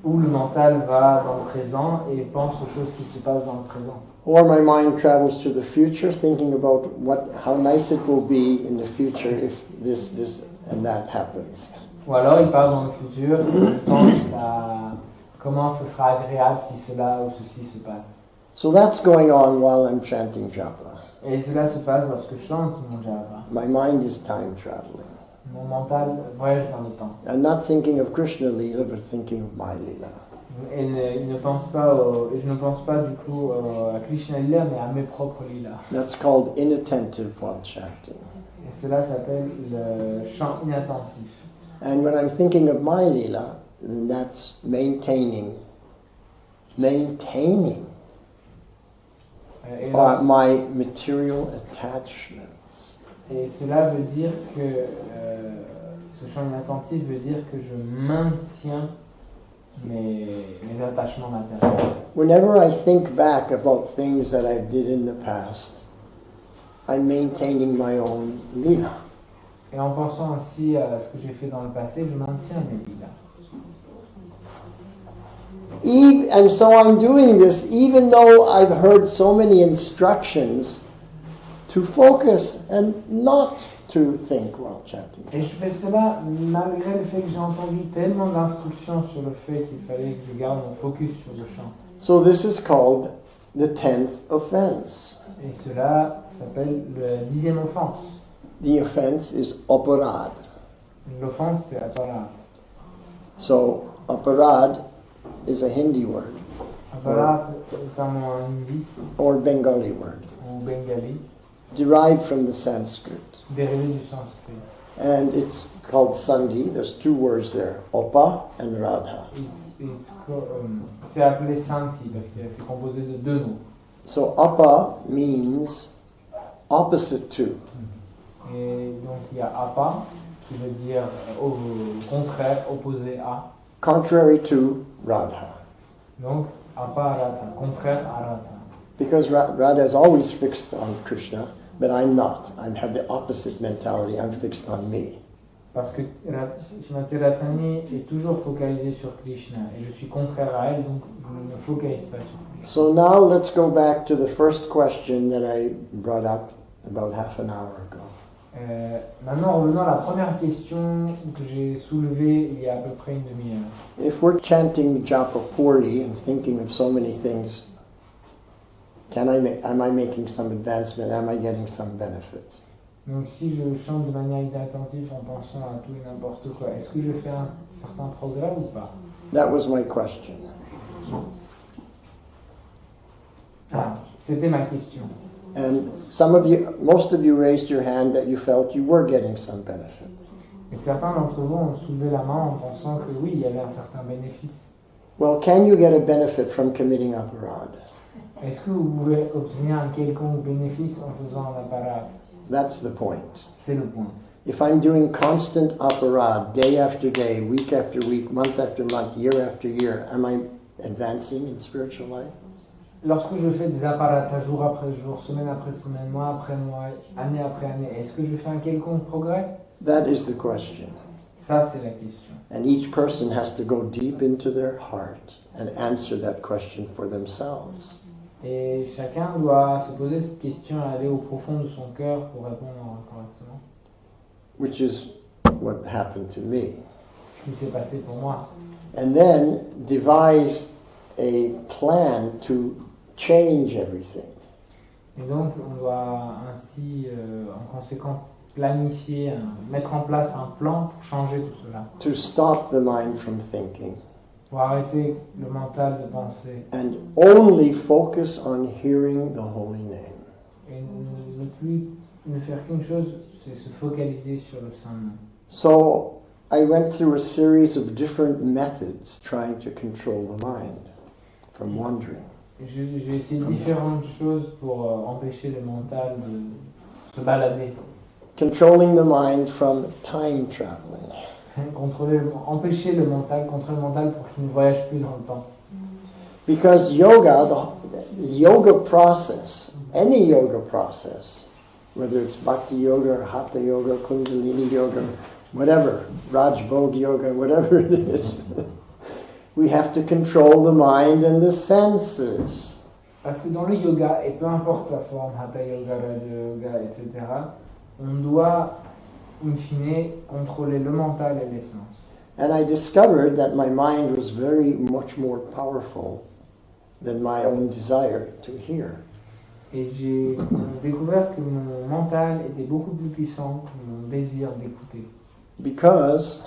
Ou le mental va dans le présent et pense aux choses qui se passent dans le présent. Or my mind travels to the future, thinking about how nice it will be in the future if this and that happens. Ou alors il part dans le futur et il pense à comment ce sera agréable si cela ou ceci se passe. So that's going on while I'm chanting japa. Et cela se passe lorsque je chante mon japa. My mind is time traveling. Mon mental voyage dans le temps. I'm not thinking of Krishna Lila, but thinking of my Lila. Il ne pense pas je ne pense pas du coup à Krishna Lila, mais à mes propres lilas. That's called inattentive while chanting. Et cela s'appelle le chant inattentif. And when I'm thinking of my lila, then that's maintaining Et, là, my material attachments. et cela veut dire que ce chant inattentif veut dire que je maintiens mes attachements matériels. Whenever I think back about things that I did in the past, I'm maintaining my own lila. Et en pensant aussi à ce que j'ai fait dans le passé, je maintiens mes lilas. And so I'm doing this even though I've heard so many instructions to focus and not to think while chanting. Et je fais cela malgré le fait que j'ai entendu tellement d'instructions sur le fait qu'il fallait que je garde mon focus sur le chant. So this is called the 10th offense. Et cela s'appelle la 10e offense. The offense is aparad. L'offense, c'est aparat. So aparad is a Hindi word Aparat est un mot en hindi or Bengali word ou bengali, derived from the Sanskrit. dérivé du sanskrit. And it's called Sandhi. There's two words there, Opa and Radha. C'est appelé Santi parce que c'est composé de deux mots. So Apa means opposite to. Et donc il y a apa qui veut dire au contraire, opposé à. Contrary to Radha. Donc aparata, contraire à Radha. Because Radha is always fixed on Krishna, but I'm not. I have the opposite mentality. I'm fixed on me. Parce que Srimati Radharani est toujours focalisée sur Krishna et je suis contraire à elle, donc je ne me focalise pas sur lui. So now let's go back to the first question that I brought up about half an hour ago. Maintenant, revenons à la première question que j'ai soulevée il y a à peu près une demi-heure. If we're chanting japa poorly and thinking of so many things, am I making some advancement? Am I getting some benefit? Donc si je chante de manière inattentive en pensant à tout et n'importe quoi, est-ce que je fais un certain progrès ou pas? That was my question. Ah, c'était ma question. And most of you raised your hand that you felt you were getting some benefit. Et certains d'entre vous ont soulevé la main en pensant que oui, il y avait un certain bénéfice. Well, can you get a benefit from committing aparad? Est-ce que vous pouvez obtenir un quelconque bénéfice en faisant un aparat? That's the point. C'est le point. If I'm doing constant aparad, day after day, week after week, month after month, year after year, am I advancing in spiritual life? Lorsque je fais des apparats jour après jour, semaine après semaine, mois après mois, année après année, est-ce que je fais un quelconque progrès? That is the question. Ça, c'est la question. And each person has to go deep into their heart and answer that question for themselves. Et chacun doit se poser cette question et aller au profond de son cœur pour répondre correctement. Which is what happened to me. Ce qui s'est passé pour moi. And then devise a plan to change everything. Et donc, on doit ainsi, en conséquence, planifier, mettre en place un plan pour changer tout cela. To stop the mind from thinking. Pour arrêter le mental de penser. And only focus on hearing the holy name. Et ne faire qu'une chose, c'est se focaliser sur le saint nom. So I went through a series of different methods trying to control the mind from wandering. J'ai essayé différentes choses pour empêcher le mental de se balader. Controlling the mind from time traveling. Empêcher le mental, contrôler le mental pour qu'il ne voyage plus dans le temps. Because yoga, the yoga process, any yoga process, whether it's bhakti yoga or hatha yoga, kundalini yoga, whatever, rajbog yoga, whatever it is, we have to control the mind and the senses. Parce que dans le yoga, et peu importe sa forme, hatha yoga, raja yoga, etc., on doit, in fine, contrôler le mental et les sens. And I discovered that my mind was very much more powerful than my own desire to hear. Et j'ai découvert que mon mental était beaucoup plus puissant que mon désir d'écouter. Because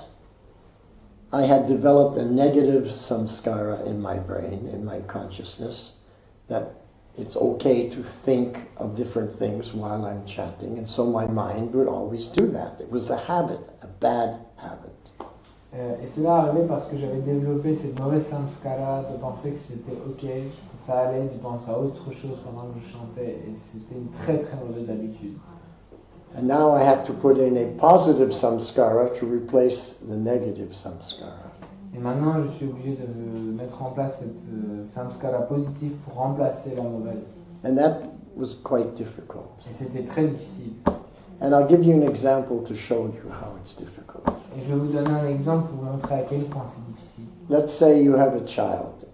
I had developed a negative samskara in my brain, in my consciousness, that it's okay to think of different things while I'm chanting, and so my mind would always do that. It was a habit, a bad habit. Et cela arrivait parce que j'avais développé cette mauvaise samskara de penser que c'était ok, ça allait de penser à autre chose pendant que je chantais, et c'était une très très mauvaise habitude. And now I had to put in a positive samskara to replace the negative samskara. Et maintenant je suis obligé de mettre en place cette samskara positive pour remplacer la mauvaise. And that was quite difficult. Et c'était très difficile. And I'll give you an example to show you how it's difficult. Et je vais vous donner un exemple pour vous montrer à quel point c'est difficile. Let's say you have a child,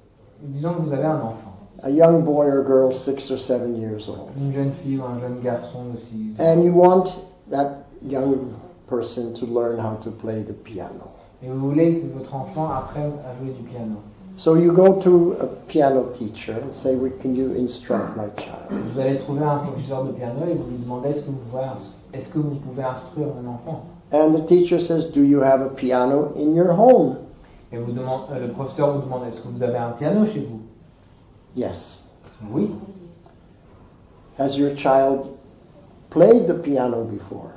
Disons que vous avez un enfant, a young boy or girl, 6 or 7 years old, une jeune fille ou un jeune garçon aussi. and you want that young person to learn how to play the piano. Et vous voulez que votre enfant apprenne à jouer du piano. So you go to a piano teacher and say, can you instruct my child? Vous allez trouver un professeur de piano et vous lui demandez est-ce que vous pouvez instruire mon enfant. And the teacher says, do you have a piano in your home? Et le professeur vous demande est-ce que vous avez un piano chez vous. Yes. Oui. Has your child played the piano before?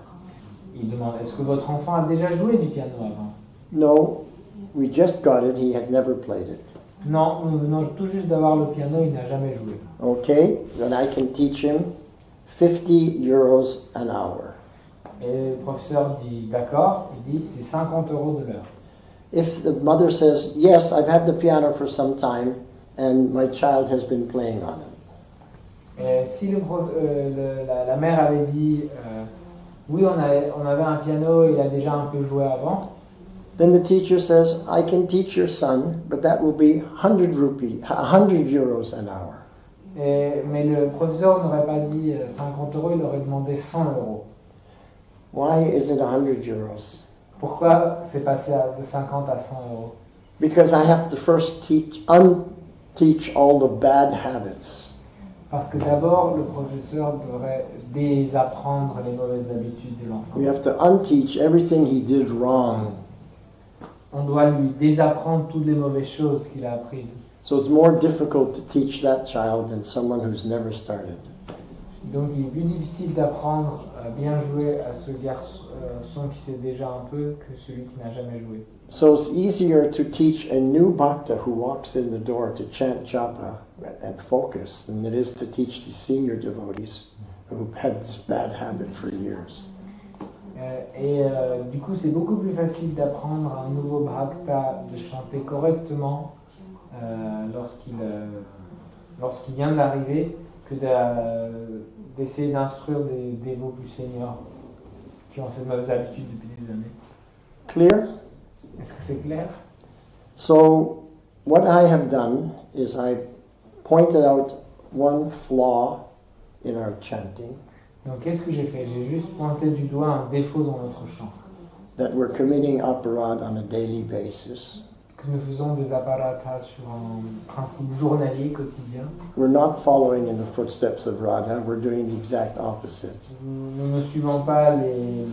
Il demande est-ce que votre enfant a déjà joué du piano avant. No, we just got it. He has never played it. Non, nous venons tout juste d'avoir le piano, il n'a jamais joué. Okay, then I can teach him 50 euros an hour. Et le professeur dit d'accord, il dit c'est 50 € de l'heure. If the mother says, yes, I've had the piano for some time and my child has been playing on it. Et si la mère avait dit oui, on avait un piano, il a déjà un peu joué avant, Then the teacher says, I can teach your son, but that will be 100 euros an hour. mais le professeur n'aurait pas dit 50 €, il aurait demandé 100 €. Why is it 100 euros? Pourquoi c'est passé de 50 à 100 €? Because I have to first unteach all the bad habits. Parce que d'abord, le professeur devrait désapprendre les mauvaises habitudes de l'enfant. We have to unteach everything he did wrong. On doit lui désapprendre toutes les mauvaises choses qu'il a apprises. So it's more difficult to teach that child than someone who's never started. Donc il est plus difficile d'apprendre à bien jouer à ce garçon qui sait déjà un peu que celui qui n'a jamais joué. So it's easier to teach a new bhakta who walks in the door to chant japa and focus than it is to teach the senior devotees who've had this bad habit for years. Du coup, c'est beaucoup plus facile d'apprendre à un nouveau bhakta de chanter correctement lorsqu'il vient d'arriver que d'essayer d'instruire des dévots plus seniors qui ont cette mauvaise habitude depuis des années. Clear? Est-ce que c'est clair? So what I have done is I've pointed out one flaw in our chanting. Donc qu'est-ce que j'ai fait? J'ai juste pointé du doigt un défaut dans notre chant. That we're committing aparad on a daily basis. Que nous faisons des apparatas sur un principe journalier, quotidien. We're not following in the footsteps of Radha, we're doing the exact opposite. Nous ne suivons pas les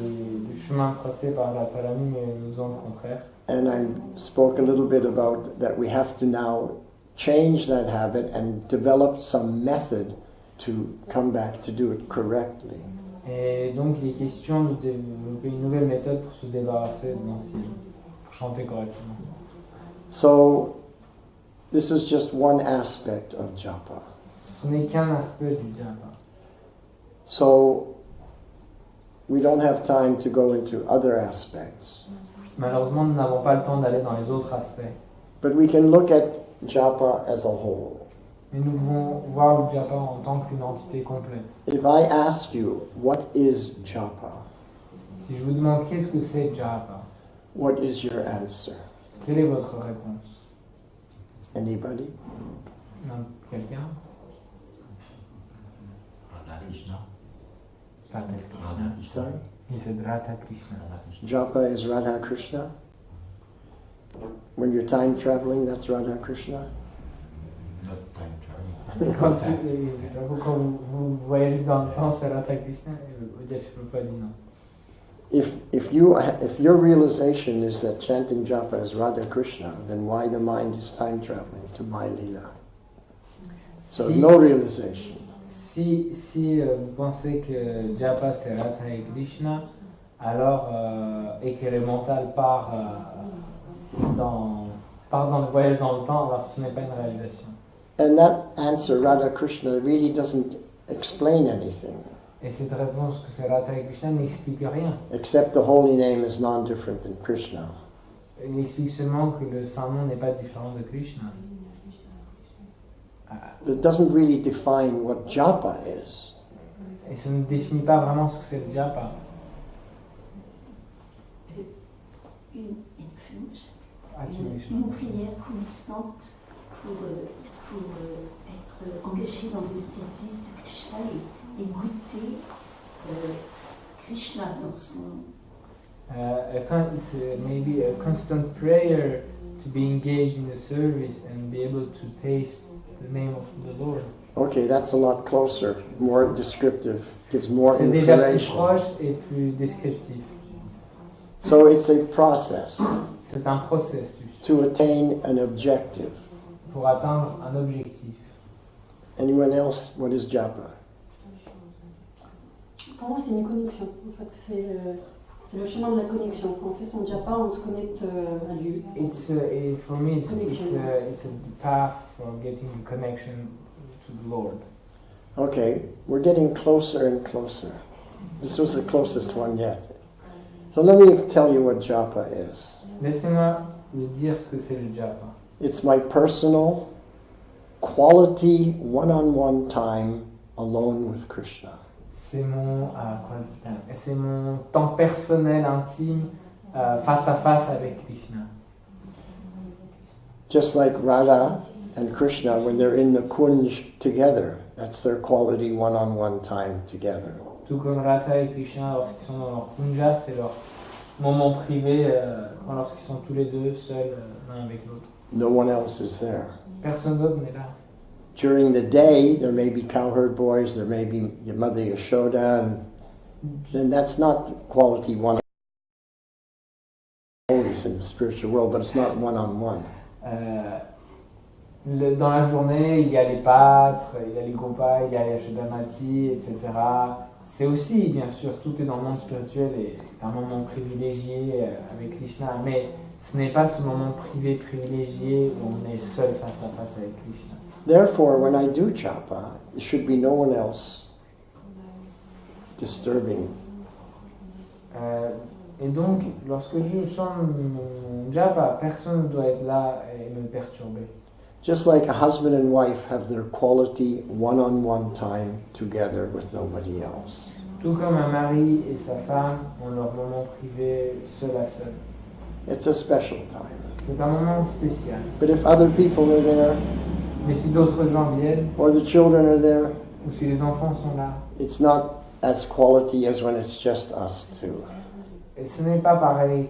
chemins tracés par la Radharani, mais nous faisons le contraire. And I spoke a little bit about that we have to now change that habit and develop some method to come back to do it correctly. Et donc il est question de développer une nouvelle méthode pour se débarrasser de l'ancienne, pour chanter correctement. So this is just one aspect of japa. Ce n'est qu'un aspect du japa. So we don't have time to go into other aspects. Malheureusement, nous n'avons pas le temps d'aller dans les autres aspects. But we can look at japa as a whole. Mais nous pouvons voir le japa en tant qu'une entité complète. If I ask you, what is japa? Si je vous demande qu'est-ce que c'est japa, What is your answer? quelle est votre réponse? Anybody? Non, quelqu'un? Radha Krishna. Radha Krishna. Sorry? He said Radha Krishna. Japa is Radha Krishna? When you're time traveling, that's Radha Krishna? Not time traveling. Quand vous voyagez dans le temps, c'est Radha Krishna, et Vaiyasaki dit non. if your realization is that chanting japa is Radha Krishna, then why the mind is time traveling to my lila? So there's no realization. Si vous pensez que japa c'est Radha et Krishna, alors et que le mental part dans le voyage dans le temps, alors ce n'est pas une réalisation. And that answer, Radha Krishna, really doesn't explain anything. Et cette réponse que c'est Radha et Krishna n'explique rien. Except the holy name is non-different than Krishna. Il explique seulement que le saint nom n'est pas différent de Krishna. It doesn't really define what japa is. Et ça ne définit pas vraiment ce que c'est le japa. Une prière constante pour être engagé dans le service de Krishna et goûter Krishna dans son... It's maybe a constant prayer to be engaged in the service and be able to taste the name of the Lord. Okay, that's a lot closer, more descriptive, gives more C'est déjà plus information. proche et plus descriptif. So it's a process C'est un processus to attain an objective. pour atteindre un objectif. Anyone else? What is japa? Pour moi, c'est une connexion. En fait, c'est le chemin de la connexion. Quand on fait son japa, on se connecte à Dieu. For me, it's a path for getting the connection to the Lord. Okay, we're getting closer and closer. This was the closest one yet. So let me tell you what japa is. Laissez-moi vous dire ce que c'est le japa. It's my personal, quality, one-on-one time alone with Krishna. C'est mon temps personnel, intime, face à face avec Krishna. Just like Radha and Krishna, when they're in the kunj together, that's their quality one-on-one time together. Tout comme Radha et Krishna, lorsqu'ils sont dans leur kunja, c'est leur moment privé, lorsqu'ils sont tous les deux seuls l'un avec l'autre. No one else is there. Personne d'autre n'est là. During the day, there may be cowherd boys, there may be your mother Yashoda, and then that's not quality one. Always in the spiritual world, but it's not one-on-one. Dans la journée, il y a les pâtres, il y a les gopas, il y a les Yashodamati, etc. C'est aussi, bien sûr, tout est dans le monde spirituel et c'est un moment privilégié avec Krishna, mais ce n'est pas ce moment privé privilégié où on est seul face à face avec Krishna. Therefore, when I do japa, there should be no one else disturbing. Et donc, lorsque je chante mon japa, personne ne doit être là et me perturber. Just like a husband and wife have their quality one-on-one time together with nobody else. Tout comme un mari et sa femme ont leur moment privé seul à seul. It's a special time. C'est un moment spécial. But if other people are there, Mais si d'autres gens viennent, or the children are there, ou si les enfants sont là, it's not as quality as when it's just us two. et ce n'est pas pareil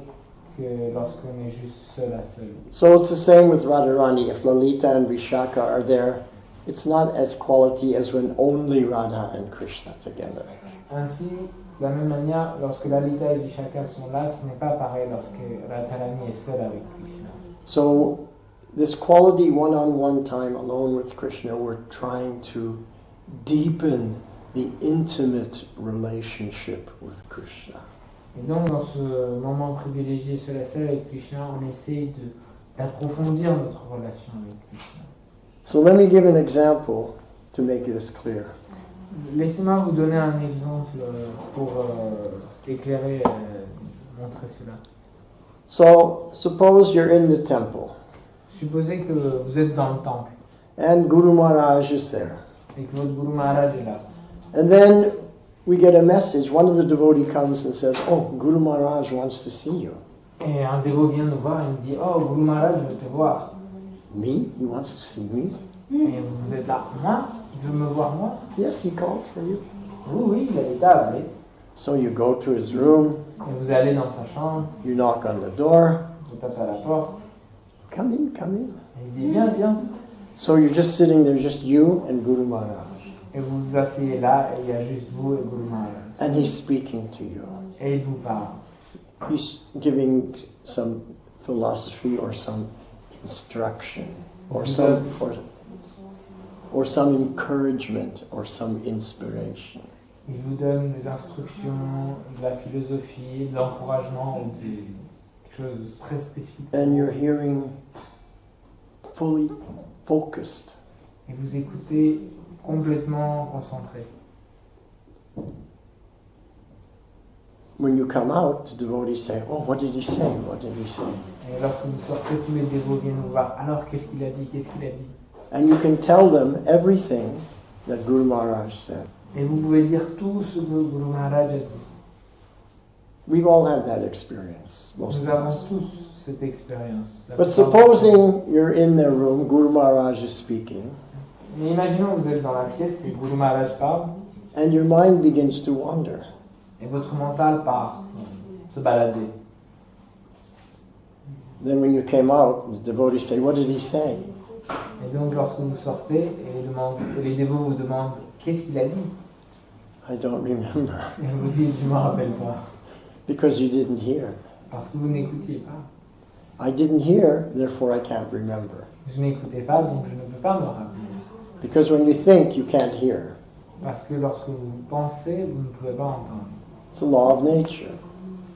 que lorsqu'on est juste seul à seul. So it's the same with Radharani. If Lalita and Vishaka are there, it's not as quality as when only Radha and Krishna together. Ainsi, de la même manière, lorsque Lalita et Vishaka sont là, ce n'est pas pareil lorsque Radharani est seule avec Krishna. So this quality one-on-one time alone with Krishna, we're trying to deepen the intimate relationship with Krishna. Et donc, dans ce moment privilégié seul à seul avec Krishna, on essaye d'approfondir notre relation avec Krishna. So let me give an example to make this clear. Laissez-moi vous donner un exemple pour éclairer, montrer cela. So suppose you're in the temple Supposez que vous êtes dans le temple and Guru Maharaj is there. et que votre Guru Maharaj est là. And then we get a message. One of the devotees comes and says, "Oh, Guru Maharaj wants to see you." Et un dévot vient nous voir et nous dit « Oh, Guru Maharaj veut te voir. Me? He wants to see me? » Et vous êtes là. Moi? Il veut me voir moi? Yes, he called for you. Oui, il a été appelé. So you go to his room, Et vous allez dans sa chambre, you knock on the door. vous tapez à la porte. Come in, come in. Et il dit « Viens, viens. » So you're just sitting there, just you and Guru Maharaj. Et vous vous asseyez là et il y a juste vous et Guru Maharaj. And he's speaking to you. et il vous parle. He's giving some philosophy or some instruction or some encouragement or some inspiration. Il vous donne des instructions, de la philosophie, de l'encouragement ou des choses très spécifiques. And you're hearing fully focused. Et vous écoutez complètement concentré. When you come out, the devotees say, "Oh, what did he say? What did he say?" Et lorsque vous sortez, tous les dévots viennent vous voir. Alors, qu'est-ce qu'il a dit? Qu'est-ce qu'il a dit? And you can tell them everything that Guru Maharaj said. Et vous pouvez dire tout ce que Guru Maharaj a dit. We've all had that experience, most Nous of avons us. tous cette expérience. La But plupart supposing you're in their room, Guru Maharaj is speaking, Mais imaginons que vous êtes dans la pièce et Guru Maharaj parle, and your mind begins to wander. et votre mental part se balader. Then when you came out, the devotees say, "What did he say?" Et donc, lorsque vous sortez, et les dévots vous demandent qu'est-ce qu'il a dit, I don't remember. et vous dites je ne me rappelle pas, Because you didn't hear. parce que vous n'écoutiez pas. I didn't hear, therefore I can't remember. Je n'écoutais pas, donc je ne peux pas me rappeler. Because when you think, you can't hear. Parce que lorsque vous pensez, vous ne pouvez pas entendre. It's a law of nature.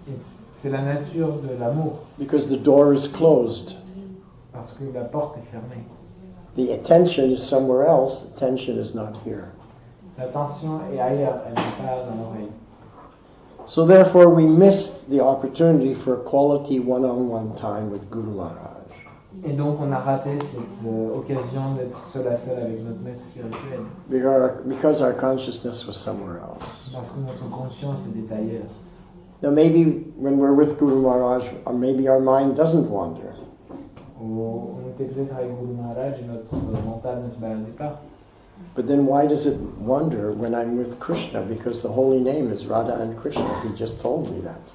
Et c'est la nature de l'amour, Because the door is closed. parce que la porte est fermée. The attention is somewhere else. Attention is not here. L'attention est ailleurs, elle n'est pas dans l'oreille. So therefore we missed the opportunity for a quality one-on-one time with Guru Maharaj. Et donc on a raté cette occasion d'être seul à seul avec notre maître spirituel, Because our consciousness was somewhere else. parce que notre conscience était ailleurs. Now maybe when we're with Guru Maharaj, or maybe our mind doesn't wander. On était peut-être avec Guru Maharaj et notre mental ne se baladait pas. But then why does it wander when I'm with Krishna? Because the holy name is Radha and Krishna. He just told me that.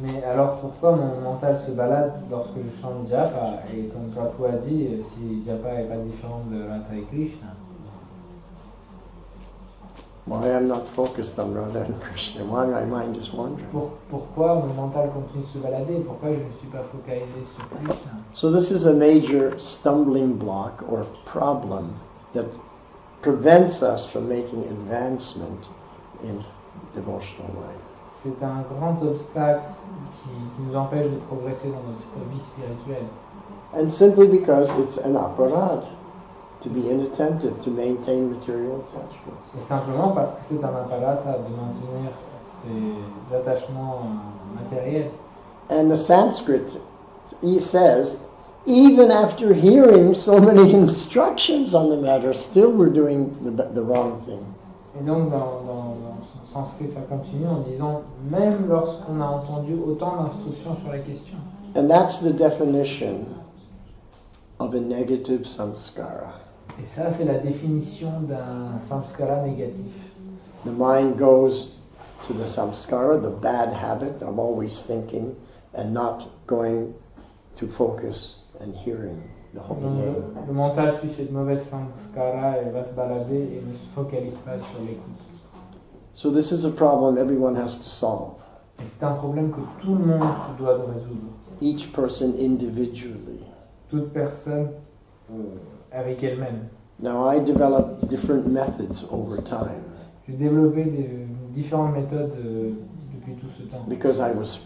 Mais alors pourquoi mon mental se balade lorsque je chante Japa? Et comme Prabhu a dit, si Japa n'est pas différent de Radha et Krishna, Why I'm not focused on Radha and Krishna? Why my mind is wandering? pourquoi mon mental continue de se balader? Pourquoi je ne suis pas focalisé sur Krishna? So this is a major stumbling block or problem that prevents us from making advancement in devotional life. C'est un grand obstacle qui nous empêche de progresser dans notre vie spirituelle. And simply because it's an aparad to be inattentive, to maintain material attachments. Et simplement parce que c'est un apparata de maintenir ces attachements matériels. And the Sanskrit, he says, even after hearing so many instructions on the matter, still we're doing the wrong thing. Et donc dans sanskrit ça continue en disant même lorsqu'on a entendu autant d'instructions sur la question. And that's the definition of a negative samskara. Et ça c'est la définition d'un samskara négatif. The mind goes to the samskara, the bad habit of always thinking and not going to focus and hearing the holy name. Le mental suit cette mauvaise samskara et va se balader et ne se focalise pas sur l'écoute. So this is a problem everyone has to solve. Et c'est un problème que tout le monde se doit de résoudre. Each person individually. Toute personne avec elle-même. Now I developed different methods over time J'ai développé différentes méthodes depuis tout ce temps. because I was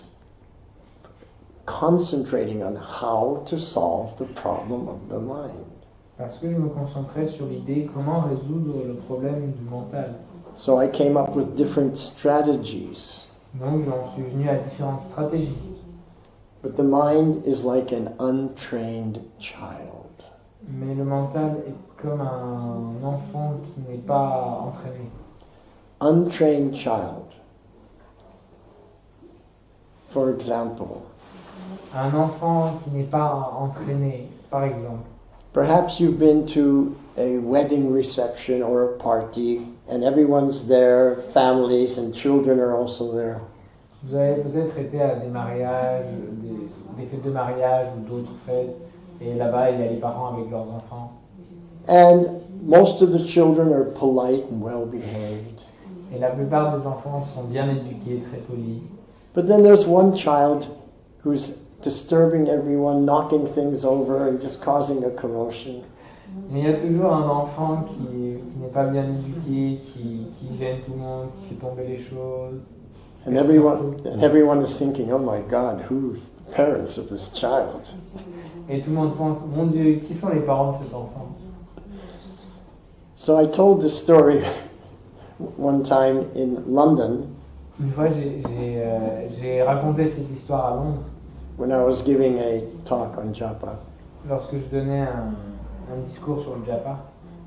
concentrating on how to solve the problem of the mind. Parce que je me concentrais sur l'idée comment résoudre le problème du mental. So I came up with different strategies. Donc j'en suis venu à différentes stratégies. But the mind is like an untrained child. Mais le mental est comme un enfant qui n'est pas entraîné. Untrained child. For example, Un enfant qui n'est pas entraîné, par exemple. perhaps you've been to a wedding reception or a party and everyone's there, families and children are also there. Vous avez peut-être été à des mariages, des fêtes de mariage ou d'autres fêtes, et là-bas il y a les parents avec leurs enfants. And most of the children are polite and well behaved. Et la plupart des enfants sont bien éduqués, très polis. But then there's one child who's disturbing everyone, knocking things over and just causing a commotion. Mais il y a toujours un enfant qui n'est pas bien éduqué, qui gêne tout le monde, qui fait tomber les choses. And everyone is thinking, oh my God, who's the parents of this child? Et tout le monde pense, mon Dieu, qui sont les parents de cet enfant? So I told this story one time in London Une fois, j'ai raconté cette histoire à Londres when I was giving a talk on japa. lorsque je donnais un discours sur le japa.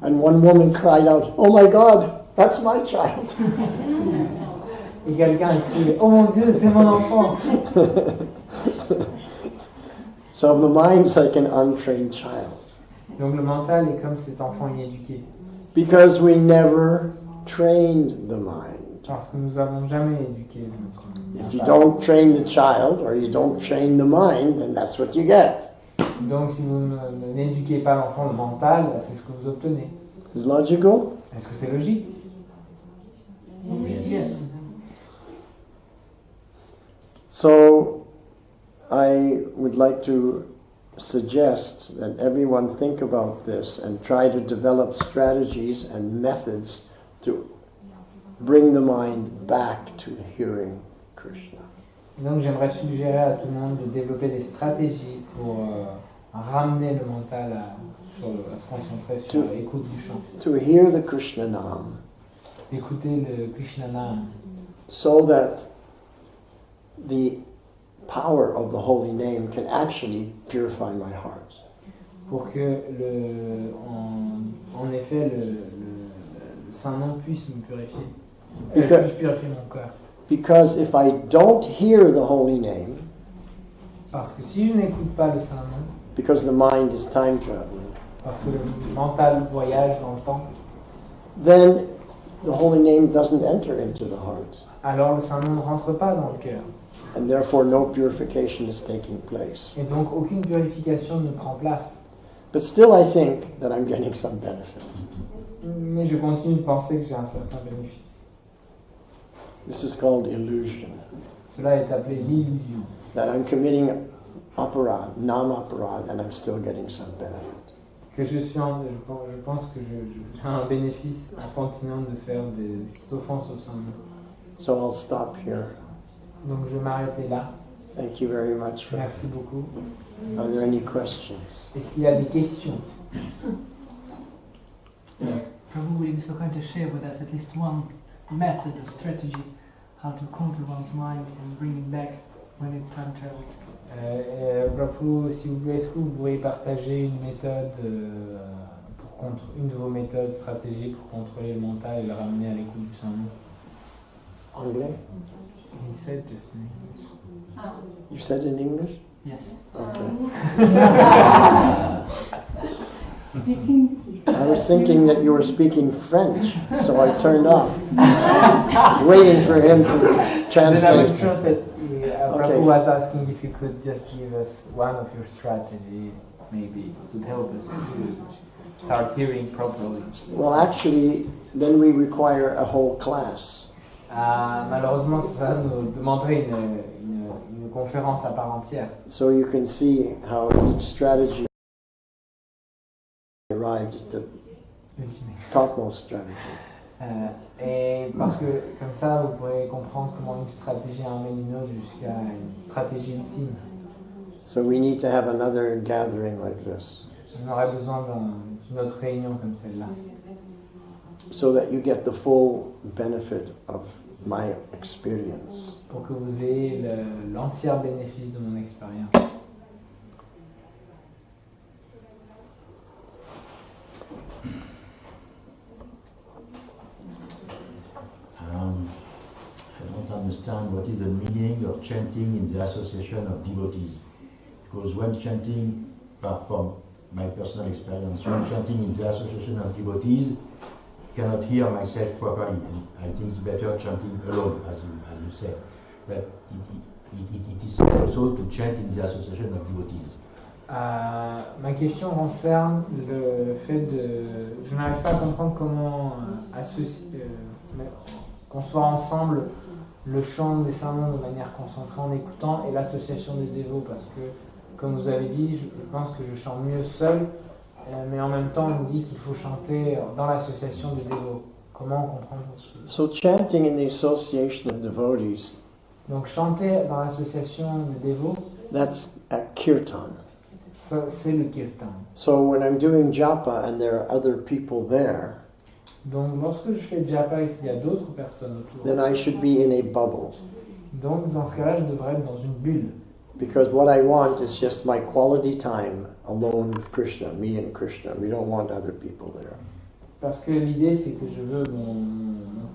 And one woman cried out, oh my God, that's my child. Et quelqu'un a crié, oh mon Dieu, c'est mon enfant! So the mind's like an untrained child. Donc le mental est comme cet enfant inéduqué. Because we never trained the mind. Parce que nous n'avons jamais éduqué notre If you mental. don't train the child or you don't train the mind, then that's what you get. Donc si vous n'éduquez pas l'enfant, le mental, c'est ce que vous obtenez. Is logical? Est-ce que c'est logique? Yes. So I would like to suggest that everyone think about this and try to develop strategies and methods to bring the mind back to hearing Krishna. Donc j'aimerais suggérer à tout le monde de développer des stratégies pour ramener le mental à se concentrer sur l'écoute du chant. To hear the Krishna Nam, D'écouter le Krishna Nam, so that the power of the holy name can actually purify my heart. pour que en effet le Saint Nom puisse me purifier, puisse purifier mon cœur. Because if I don't hear the holy name, Parce que si je n'écoute pas le Saint Nom, because the mind is time traveling, parce que le mental voyage dans le temps, then the holy name doesn't enter into the heart. alors le Saint Nom ne rentre pas dans le cœur. And therefore no purification is taking place. Et donc aucune purification ne prend place. But still I think that I'm getting some benefit. Mais je continue de penser que j'ai un certain bénéfice. This is called illusion. Cela est appelé l'illusion. That I'm committing aparad, nam-aparad, and I'm still getting some benefit. Que je pense que j'ai un bénéfice en continuant de faire des offenses au Saint Nom. So I'll stop here. Donc je vais m'arrêter là. Thank you very much. Merci beaucoup. Are there any questions? Est-ce qu'il y a des questions? Yes. Prabhu, would you be so kind to share with us at least one method or strategy how to conquer one's mind and bring it back when it time travels? Prabhu, s'il vous plaît, est-ce que vous pourriez partager une méthode, une de vos méthodes stratégiques pour contrôler le mental et le ramener à l'écoute du Saint Nom? Anglais? He said just in English. You said in English? Yes. Okay. I was thinking that you were speaking French, so I turned off. Waiting for him to translate. Prabhu was asking if you could just give us one of your strategies, maybe it would help us to start hearing properly. Well, actually, then we require a whole class. Malheureusement, ça nous demanderait une conférence à part entière. So you can see how each strategy arrived at the topmost strategy. Et parce que comme ça, vous pourrez comprendre comment une stratégie amène une autre jusqu'à une stratégie ultime. So we need to have another gathering like this, On aurait besoin d'une autre réunion comme celle-là, so that you get the full benefit of my experience. pour que vous ayez l'entier bénéfice de mon expérience. I don't understand what is the meaning of chanting in the association of devotees. Because when chanting, from my personal experience, when chanting in the association of devotees, I cannot hear myself properly. And I think it's better chanting alone, as you say. But it is said also to chant in the association of devotees. Ma question concerne le fait de... Je n'arrive pas à comprendre comment qu'on soit ensemble le chant des sermons de manière concentrée en écoutant et l'association des dévots, parce que, comme vous avez dit, je pense que je chante mieux seul, mais en même temps, on me dit qu'il faut chanter dans l'association des dévots. Comment on comprend ce... So chanting in the association of devotees, Donc chanter dans l'association des dévots, that's a kirtan. ça, c'est le kirtan. So when I'm doing japa and there are other people there, Donc lorsque je fais japa et qu'il y a d'autres personnes autour, then I should be in a bubble. donc dans ce cas-là, je devrais être dans une bulle. Because what I want is just my quality time alone with Krishna, me and Krishna. We don't want other people there. Parce que l'idée, c'est que je veux mon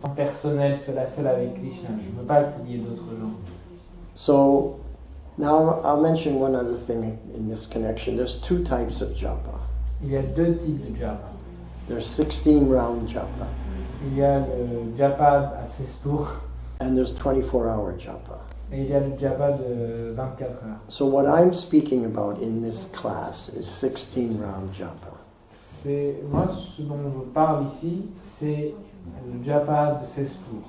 temps personnel, seul à seul avec Krishna. Je ne veux pas qu'il y ait d'autres gens. So now I'll mention one other thing in this connection. There's two types of japa. Il y a deux types de japa. There's 16 round japa Il y a le japa à 16 tours and there's 24-hour japa. et il y a le japa de 24 heures. So what I'm speaking about in this class is 16 round japa. Moi, ce dont je parle ici, c'est le japa de 16 tours.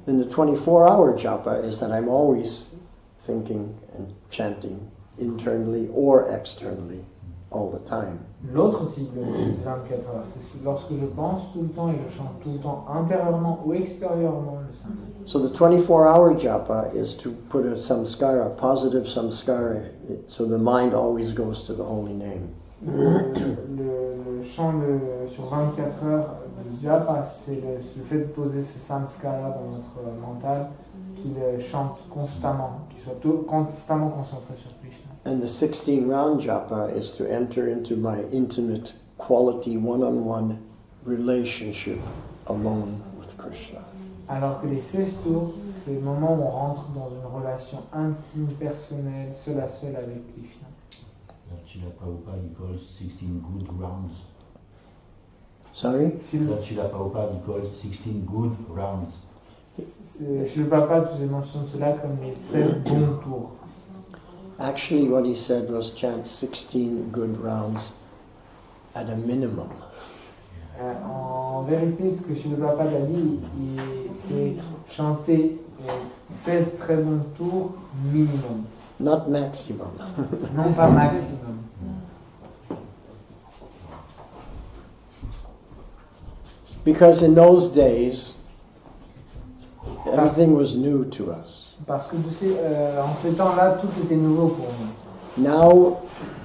Then the 24-hour japa is that I'm always thinking and chanting internally or externally all the time. L'autre type de 24 heures, c'est lorsque je pense tout le temps et je chante tout le temps, intérieurement ou extérieurement le saint. So the 24-hour japa is to put a samskara, a positive samskara, so the mind always goes to the holy name. Le chant sur 24 heures de japa, c'est le fait de poser ce samskara dans notre mental, qu'il chante constamment, qu'il soit constamment concentré sur Krishna. And the 16 round japa is to enter into my intimate quality one-on-one relationship alone with Krishna. Alors que les 16 tours, c'est le moment où on rentre dans une relation intime, personnelle, seul à seul avec Krishna. Srila Prabhupada he calls 16 good rounds. Sorry? Srila Prabhupada he calls 16 good rounds. Je le papa faisait mention de cela comme les 16 bons tours. Actually, what he said was chant 16 good rounds at a minimum. En vérité, ce que Sri Prabhupada a dit, c'est chanter 16 très bons tours minimum, Not maximum. non pas maximum. Because in those days, everything was new to us. Parce que en ces temps-là, tout était nouveau pour nous. Now,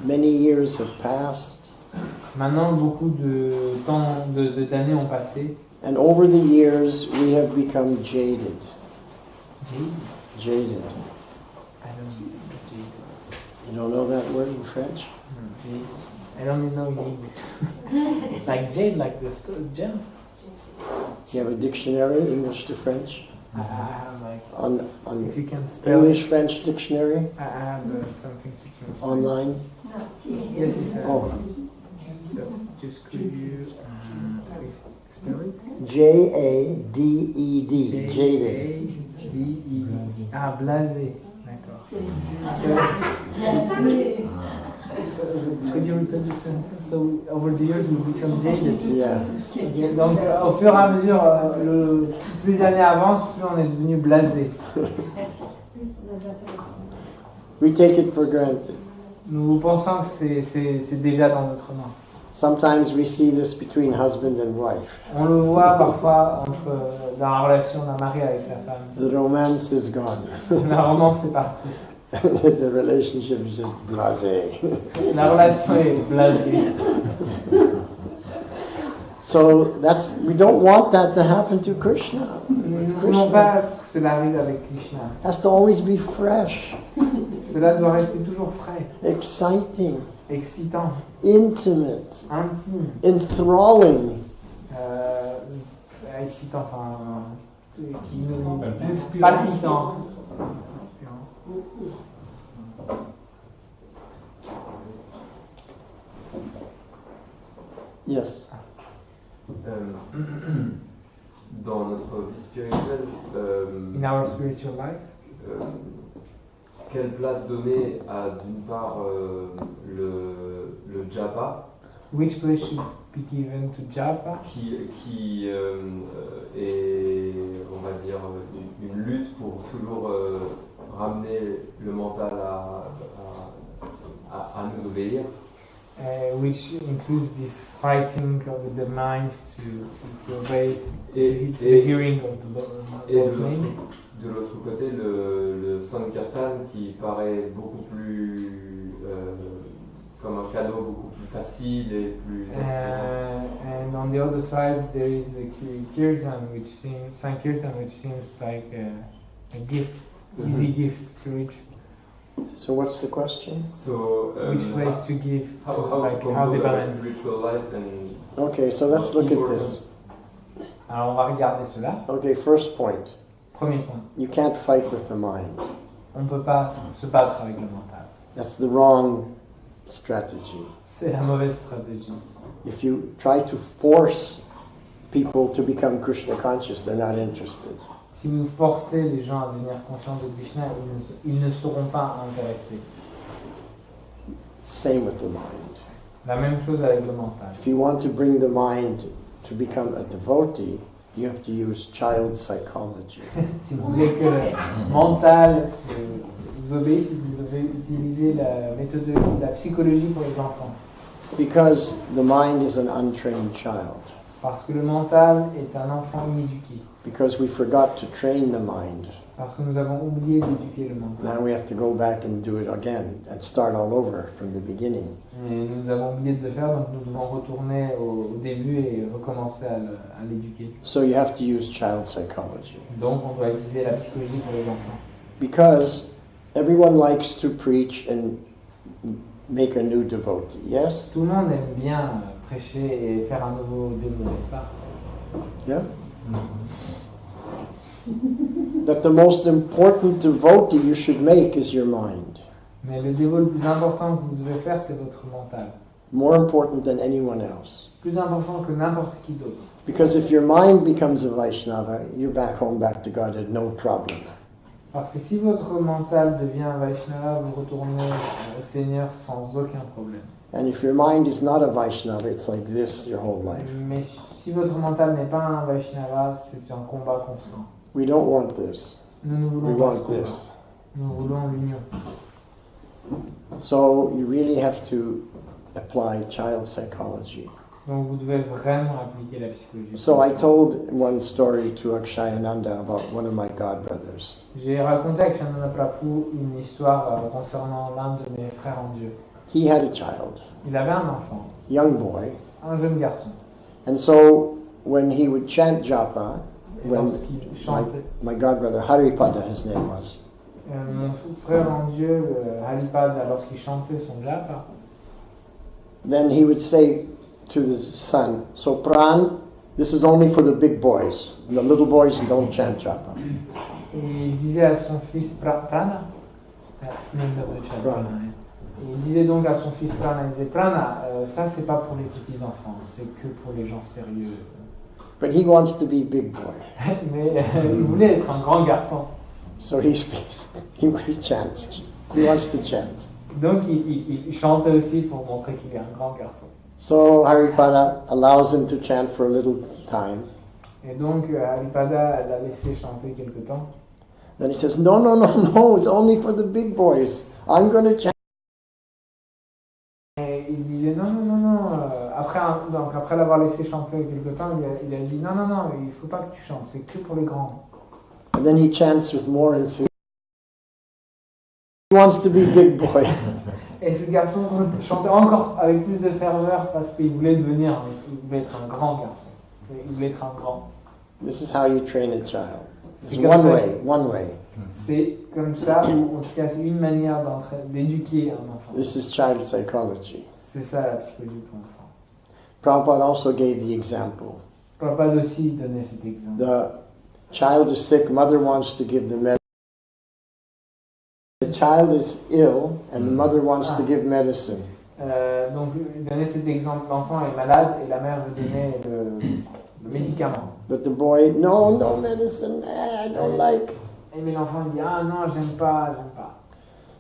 many years have passed, Maintenant, beaucoup d'années ont passé. and over the years, we have become jaded. Jaded. You don't know that word in French? Jade. I don't even know in English. Like jade, like the gem. You have a dictionary, English to French? I have like, On if you can spell English-French dictionary I have something to translate. online? No, Yes, it's Oh, so just could you spell it? Jaded. Jaded. J-A-D-E. Ah, blasé. D'accord. So, could you repeat the sentence? So over the years we become jaded. Yeah. Donc au fur et à mesure, plus les années avancent, plus on est devenu blasé. We take it for granted. Nous pensons que c'est déjà dans notre nom. Sometimes we see this between husband and wife. On le voit parfois dans la relation d'un mari avec sa femme. The romance is gone. La romance est partie. The relationship is just blasé. La relation est blasée. So we don't want that to happen to Krishna. Nous With ne voulons Krishna. pas que cela arrive avec Krishna. It has to always be fresh, Cela doit rester toujours frais, exciting, excitant, intimate, intime, enthralling. excitant, enfin, qui nous palpitant. Yes. Dans notre vie spirituelle, In our spiritual life, quelle place donner à d'une part le japa Which place should be given to japa? qui est, on va dire, une lutte pour toujours ramener le mental à nous obéir. Which includes this fighting of the mind to obey Et, the et, hearing of the et Lord's name. de l'autre côté, le Sankirtan qui paraît beaucoup plus comme un cadeau beaucoup plus facile et plus. And on the other side, there is the Kirtan, Sankirtan, which seems like a gift, easy gifts to reach. So what's the question? So, Which place to give, how how the balance. spiritual life and. Okay, so let's look at this. Alors on va regarder cela. Okay, first point. Premier point. You can't fight with the mind. On ne peut pas se battre avec le mental. That's the wrong strategy. C'est la mauvaise stratégie. If you try to force people to become Krishna conscious, they're not interested. Si vous forcez les gens à devenir conscients de Krishna, ils ne seront pas intéressés. Same with the mind. La même chose avec le mental. If you want to bring the mind to become a devotee, you have to use child psychology. Si vous voulez que le mental vous obéisse, vous devez utiliser la méthodologie, la psychologie pour les enfants. Because the mind is an untrained child. Parce que le mental est un enfant inéduqué. Because we forgot to train the mind. Parce que nous avons oublié d'éduquer le mental. Now we have to go back and do it again and start all over from the beginning. Et nous avons oublié de le faire, donc nous devons retourner au début et recommencer à l'éduquer. So you have to use child psychology. Donc on doit utiliser la psychologie pour les enfants. Because everyone likes to preach and make a new devotee, yes? Tout le monde aime bien prêcher et faire un nouveau démon, n'est-ce pas? Yeah? But the most important devotee you should make is your mind. Mais le dévot le plus important que vous devez faire, c'est votre mental. More important than anyone else. Plus important que n'importe qui d'autre. Because if your mind becomes a Vaishnava, you're back home, back to God, and no problem. Parce que si votre mental devient un Vaishnava, vous retournez au Seigneur sans aucun problème. And if your mind is not a Vaishnava, it's like this your whole life. Mais si votre mental n'est pas un Vaishnava, c'est un combat constant. We don't want this. Nous ne We voulons pas ce want combat. this. Nous voulons l'union. So you really have to apply child psychology. Donc vous devez vraiment appliquer la psychologie. So I told one story to Akshayananda about one of my godbrothers. J'ai raconté à Kshanana Prabhu une histoire concernant l'un de mes frères en Dieu. He had a child, Il avait un enfant, young boy, un jeune garçon. and so when he would chant japa, Et when lorsqu'il chantait, my godbrother Haripada, his name was, mon frère en Dieu, Haripada, lorsqu'il chantait son japa, then he would say to the son, "So Pran, this is only for the big boys. The little boys don't chant japa." et il disait à son fils Prana, Prana. Et il disait donc à son fils Prana, il disait Prana, ça c'est pas pour les petits enfants, c'est que pour les gens sérieux. But he wants to be big boy, Mais il voulait être un grand garçon. so he speaks. He chants. He wants to chant. Donc il chantait aussi pour montrer qu'il est un grand garçon. So Haripada allows him to chant for a little time. Et donc Haripada l'a laissé chanter quelque temps. Then he says, "No, no, no, no! It's only for the big boys. I'm going to chant." Et il disait non, non, non, non. Donc après l'avoir laissé chanter quelque temps, il a dit non, non, non, il ne faut pas que tu chantes, c'est que pour les grands. And then he chants with more enthusiasm. He wants to be big boy. Et ce garçon chantait encore avec plus de ferveur parce qu'il voulait être un grand garçon. Il voulait être un grand. This is how you train a child. It's C'est comme ça. one way. C'est comme ça, ou en tout cas c'est une manière d'éduquer un enfant. This is child psychology. C'est ça la psychologie pour l'enfant. Prabhupada also gave the example. Prabhupada aussi donnait cet exemple. The child is sick, mother wants to give the medicine. The child is ill and the mother wants to give medicine. Donc il donnait cet exemple, l'enfant est malade et la mère veut donner le médicament. But the boy, no, no medicine, I don't like. Et mais l'enfant il dit ah non j'aime pas.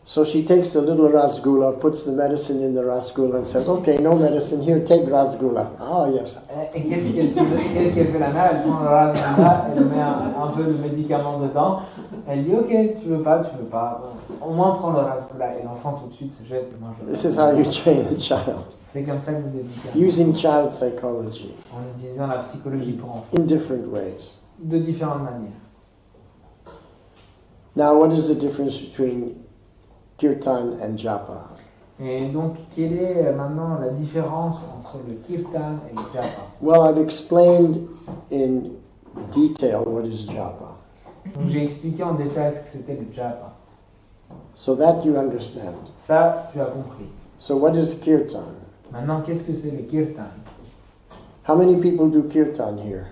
So she takes the little rasgulla, puts the medicine in the rasgulla and says, okay, no medicine here, take rasgulla. Ah, yes. Et qu'est-ce qu'elle fait la mère? Elle prend le rasgulla, elle met un peu de médicament dedans. Elle dit, ok, tu veux pas. Bon, au moins prends le rasgulla. Et l'enfant tout de suite se jette et mange le This is how you train a child. C'est comme ça que vous éduquez. Using child psychology En utilisant la psychologie pour enfants. in different ways. De différentes manières. Now, what is the difference between kirtan and japa? Et donc, quelle est maintenant la différence entre le kirtan et le japa? Well, I've explained in detail what is japa, Donc, j'ai expliqué en détail ce que c'était le japa. so that you understand. Ça, tu as compris. So what is kirtan? Maintenant, qu'est-ce que c'est le kirtan? How many people do kirtan here?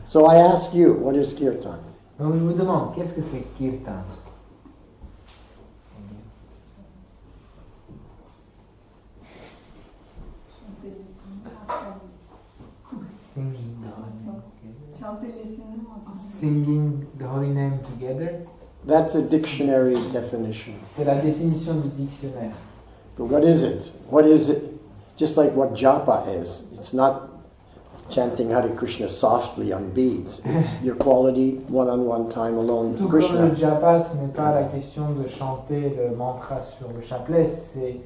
So I ask you, what is kirtan? Donc, je vous demande, qu'est-ce que c'est kirtan? Singing the holy name together. That's a dictionary definition. C'est la définition du dictionnaire. But what is it? What is it? Just like what japa is. It's not chanting Hare Krishna softly on beads. It's your quality one-on-one time alone with Tout comme le Krishna. japa, ce n'est pas la question de chanter le mantra sur le chapelet, c'est,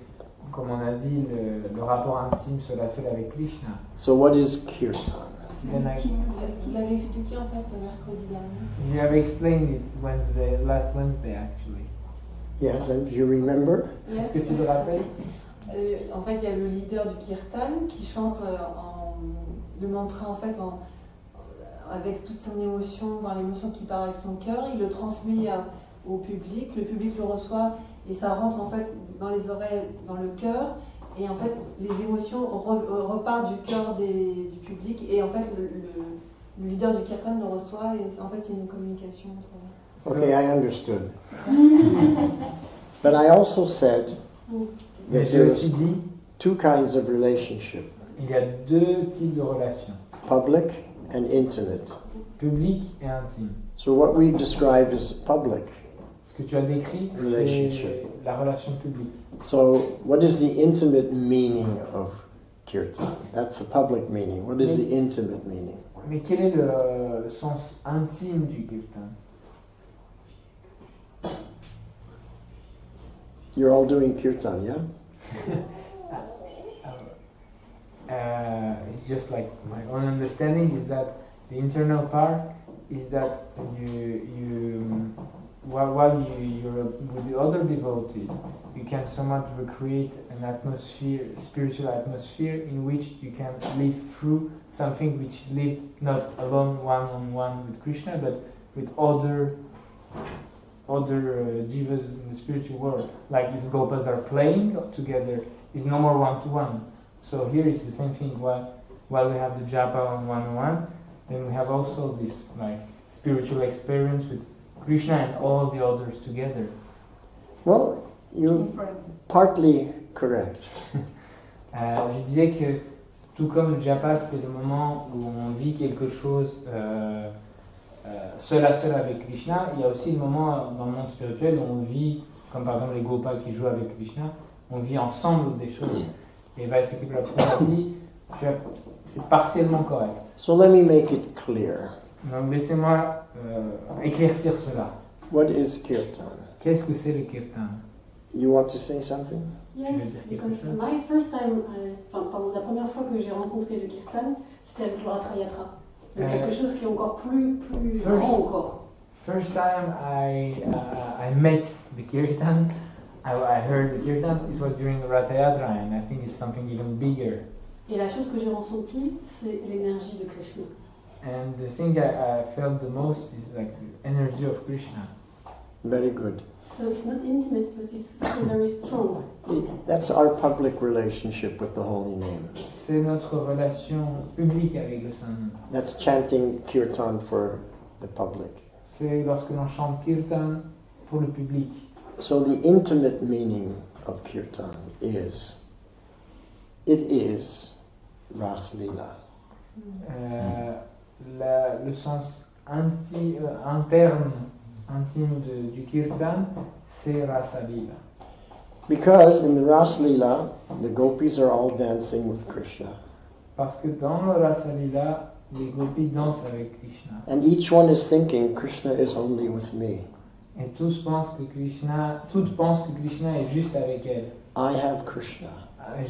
comme on a dit, le rapport intime seul à seul avec Krishna. So what is kirtan? Then Il avait expliqué en fait mercredi dernier. you have explained it last Wednesday actually. Yeah, then do you remember? Yes. Est-ce que tu te rappelles? En fait, il y a le leader du kirtan qui chante le mantra en fait avec toute son émotion, l'émotion qui part avec son cœur. Il le transmet au public. Le public le reçoit et ça rentre en fait dans les oreilles, dans le cœur. Et en fait, les émotions repartent du cœur du public. Et en fait, le leader du kirtan le reçoit. Et en fait, c'est une communication. Okay, I understood. But I also said Mais that j'ai there's aussi dit, two kinds of relationship, il y a deux types de relations, public and intimate. publiques et intimes. So what we described as public. Ce que tu as décrit, c'est Relationship. la relation publique. So what is the intimate meaning of kirtan? That's the public meaning. What is the intimate meaning? Mais quel est le sens intime du kirtan? You're all doing kirtan, yeah? It's just like my own understanding is that the internal part is that while you're with the other devotees, you can somewhat recreate an atmosphere, spiritual atmosphere, in which you can live through something which lived not alone one-on-one with Krishna, but with other jivas in the spiritual world. Like if gopas are playing together, it's no more one-to-one. So here is the same thing. While we have the japa on one-on-one, then we have also this like spiritual experience with Krishna and all the others together. Well, you're partly correct. Je disais que tout comme le japa, c'est le moment où on vit quelque chose seul à seul avec Krishna, il y a aussi le moment dans le monde spirituel où on vit, comme par exemple les gopas qui jouent avec Krishna, on vit ensemble des choses. Et Vaiyasaki Prabhu a dit, c'est partiellement correct. So let me make it clear. Donc laissez-moi éclaircir cela. What is kirtan? Qu'est-ce que c'est le kirtan? You want to say something? Yes, because my first time, la première fois que j'ai rencontré le kirtan, c'était avec le Ratha Yatra. Donc quelque chose qui est encore plus grand encore. First time I met the kirtan, I heard the kirtan, it was during the Ratha Yatra, and I think it's something even bigger. Et la chose que j'ai ressentie, c'est l'énergie de Krishna. And the thing I felt the most is like the energy of Krishna. Very good. So it's not intimate, but it's still very strong. That's our public relationship with the holy name. C'est notre relation publique avec le Saint-Nom. That's chanting kirtan for the public. C'est lorsque l'on chante kirtan pour le public. So the intimate meaning of kirtan is, it is Ras Lila. Le sens interne intime du kirtan, c'est Rasa Lila. Because in the Ras Lila, the gopis are all dancing with Krishna. Parce que dans le Rasa Lila, les gopis dansent avec Krishna. And each one is thinking, Krishna is only with me. Et toutes pensent que Krishna est juste avec elle. I have Krishna.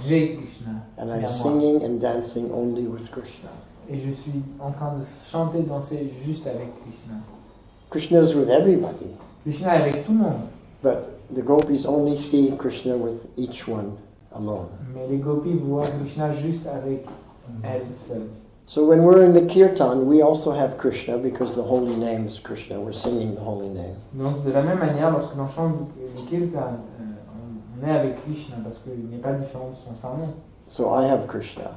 J'ai Krishna. And mais I'm à moi. singing and dancing only with Krishna. Et je suis en train de chanter, danser juste avec Krishna. Krishna is with everybody. Krishna est avec tout le monde. But the gopis only see Krishna with each one alone. Mais les gopis voient Krishna juste avec elle seule. So when we're in the kirtan, we also have Krishna because the holy name is Krishna. We're singing the holy name. Donc de la même manière, lorsque l'on chante le kirtan, on est avec Krishna parce qu'il n'est pas différent de son sermon. So I have Krishna.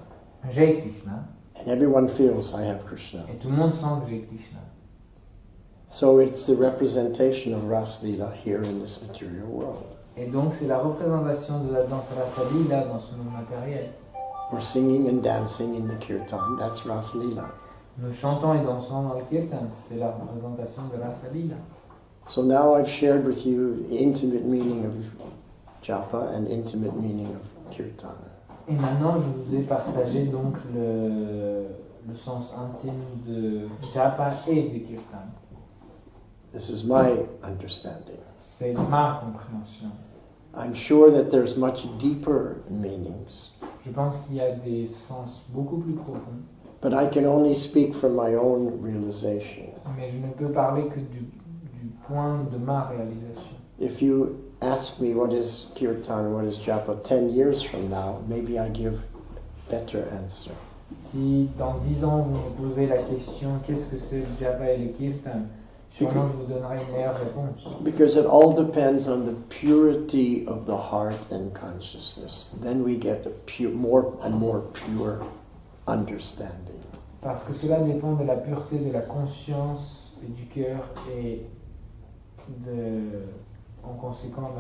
J'ai Krishna. And everyone feels I have Krishna. Et tout le monde sent que j'ai Krishna. So it's the representation of Ras Lila here in this material world. Et donc c'est la représentation de la danse Rasa Lila dans ce monde matériel. We're singing and dancing in the kirtan. That's Ras Lila. Nous chantons et dansons dans le kirtan, c'est la représentation de Rasa Lila. So now I've shared with you the intimate meaning of japa and intimate meaning of kirtan. Et maintenant, je vous ai partagé donc le sens intime de japa et de kirtan. This is my understanding. C'est ma compréhension. I'm sure that there's much deeper meanings, Je pense qu'il y a des sens beaucoup plus profonds, but I can only speak from my own realization. mais je ne peux parler que du point de ma réalisation. If you ask me what is kirtan, what is japa 10 years from now, maybe I give better answer. Si dans 10 ans vous me posez la question qu'est-ce que c'est le japa et le kirtan, sûrement je vous donnerai une meilleure réponse. Because it all depends on the purity of the heart and consciousness. Then we get a more and more pure understanding. Parce que cela dépend de la pureté de la conscience et du cœur et en conséquent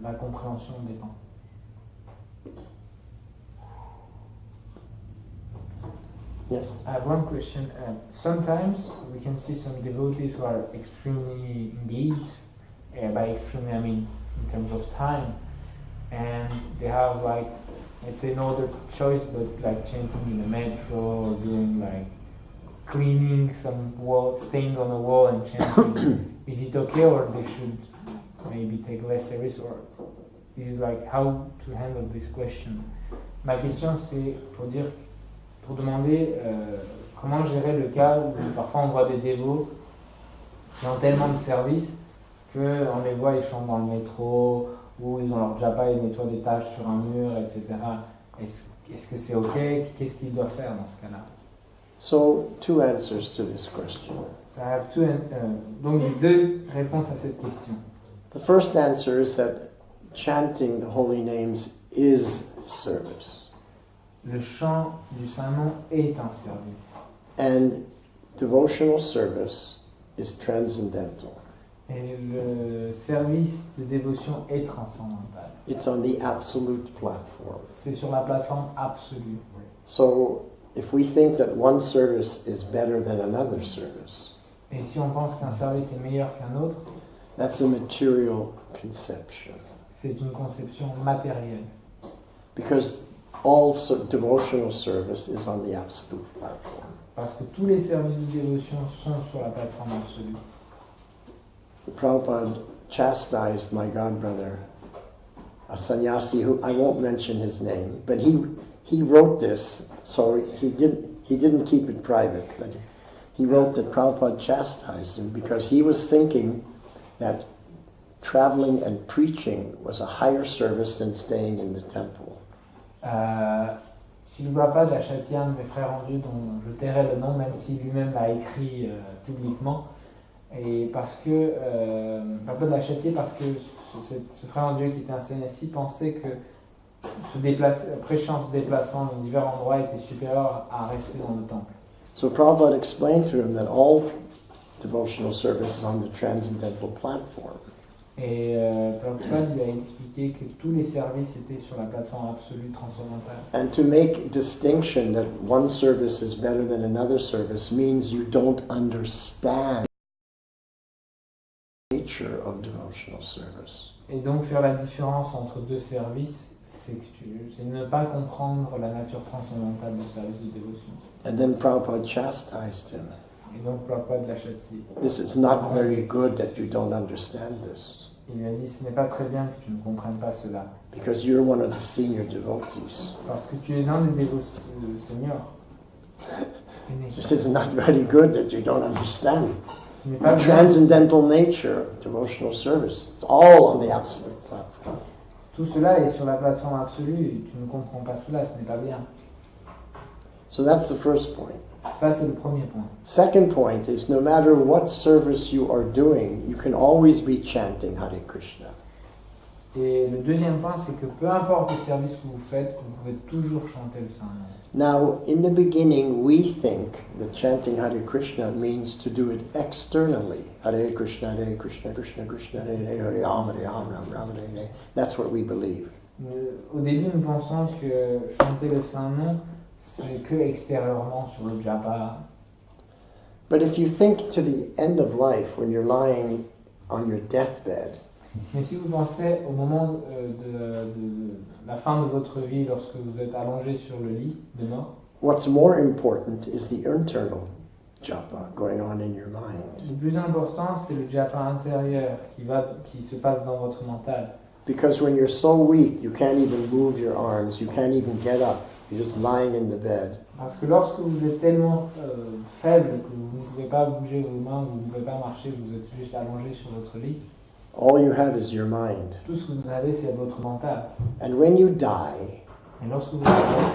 la compréhension dépend. Yes? I have one question. Sometimes we can see some devotees who are extremely engaged. By extremely, I mean in terms of time. And they have like, let's say no other choice but like chanting in the metro or doing like cleaning some wall, stains on the wall and chanting. Is it okay or they should maybe take less service or is it like how to handle this question? Ma question c'est pour demander comment gérer le cas où parfois on voit des dévots qui ont tellement de services qu'on les voit, ils chantent dans le métro ou ils ont leur japa et nettoient des taches sur un mur, etc. Est-ce que c'est ok? Qu'est-ce qu'ils doivent faire dans ce cas-là? So, two answers to this question. So I have donc j'ai deux réponses à cette question. The first answer is that chanting the holy names is service. Le chant du Saint-Nom est un service. And devotional service is transcendental. Et le service de dévotion est transcendantal. It's on the absolute platform. C'est sur la plateforme absolue. So, if we think that one service is better than another service, Et si on pense qu'un service est meilleur qu'un autre, that's a material conception. c'est une conception matérielle. Because all devotional service is on the absolute platform. Parce que tous les services de dévotion sont sur la plateforme absolue. Prabhupada chastised my godbrother, a sannyasi who I won't mention his name, but he wrote this, so he didn't keep it private, but he wrote that Prabhupada chastised him because he was thinking that traveling and preaching was a higher service than staying in the temple. Si le Prabhupada a châtié un de mes frères en Dieu, dont je tairai le nom, même si lui-même l'a écrit publiquement, et parce que Prabhupada l'a châtié parce que ce frère en Dieu qui était un sannyasi pensait que prêchant, se déplaçant dans divers endroits était supérieur à rester dans le temple. So Prabhupada explained to him that all devotional service is on the transcendental platform. Et Prabhupada lui a expliqué que tous les services étaient sur la plateforme absolue transcendantale. And to make distinction that one service is better than another service means you don't understand nature of devotional service. Et donc faire la différence entre deux services, c'est ne pas comprendre la nature transcendantale du service de dévotion. And then Prabhupada chastised him. Et donc Prabhupada l'a châtié. This is not very good that you don't understand this, Il lui a dit, ce n'est pas très bien que tu ne comprennes pas cela, because you're one of the senior devotees. parce que tu es un des seigneurs. This is not very good that you don't understand. Ce n'est pas The bien. transcendental nature of devotional service. It's all on the absolute platform. Tout cela est sur la plateforme absolue et tu ne comprends pas cela, ce n'est pas bien. So that's the first point. Ça, c'est le premier point. Second point is no matter what service you are doing, you can always be chanting Hare Krishna. Et le deuxième point, c'est que peu importe le service que vous faites, vous pouvez toujours chanter le Saint-Nom. Now, in the beginning, we think that chanting Hare Krishna means to do it externally. Hare Krishna, Krishna Krishna, Hare Hare, Hare Ram, Hare Ram, Ram Ram, Hare Hare. That's what we believe. Au début, nous pensons que chanter le Saint-Nom, c'est que extérieurement sur le japa. But if you think to the end of life, when you're lying on your deathbed, Mais si vous pensez au moment de la fin de votre vie, lorsque vous êtes allongé sur le lit de mort, what's more important is the internal japa going on in your mind. le plus important, c'est le japa intérieur qui se passe dans votre mental. Because when you're so weak, you can't even move your arms, you can't even get up, you're just lying in the bed. Parce que lorsque vous êtes tellement faible que vous ne pouvez pas bouger vos mains, vous ne pouvez pas marcher, vous êtes juste allongé sur votre lit, All you have is your mind. tout ce que vous avez, c'est votre mental. And when you die, Et lorsque vous mourrez,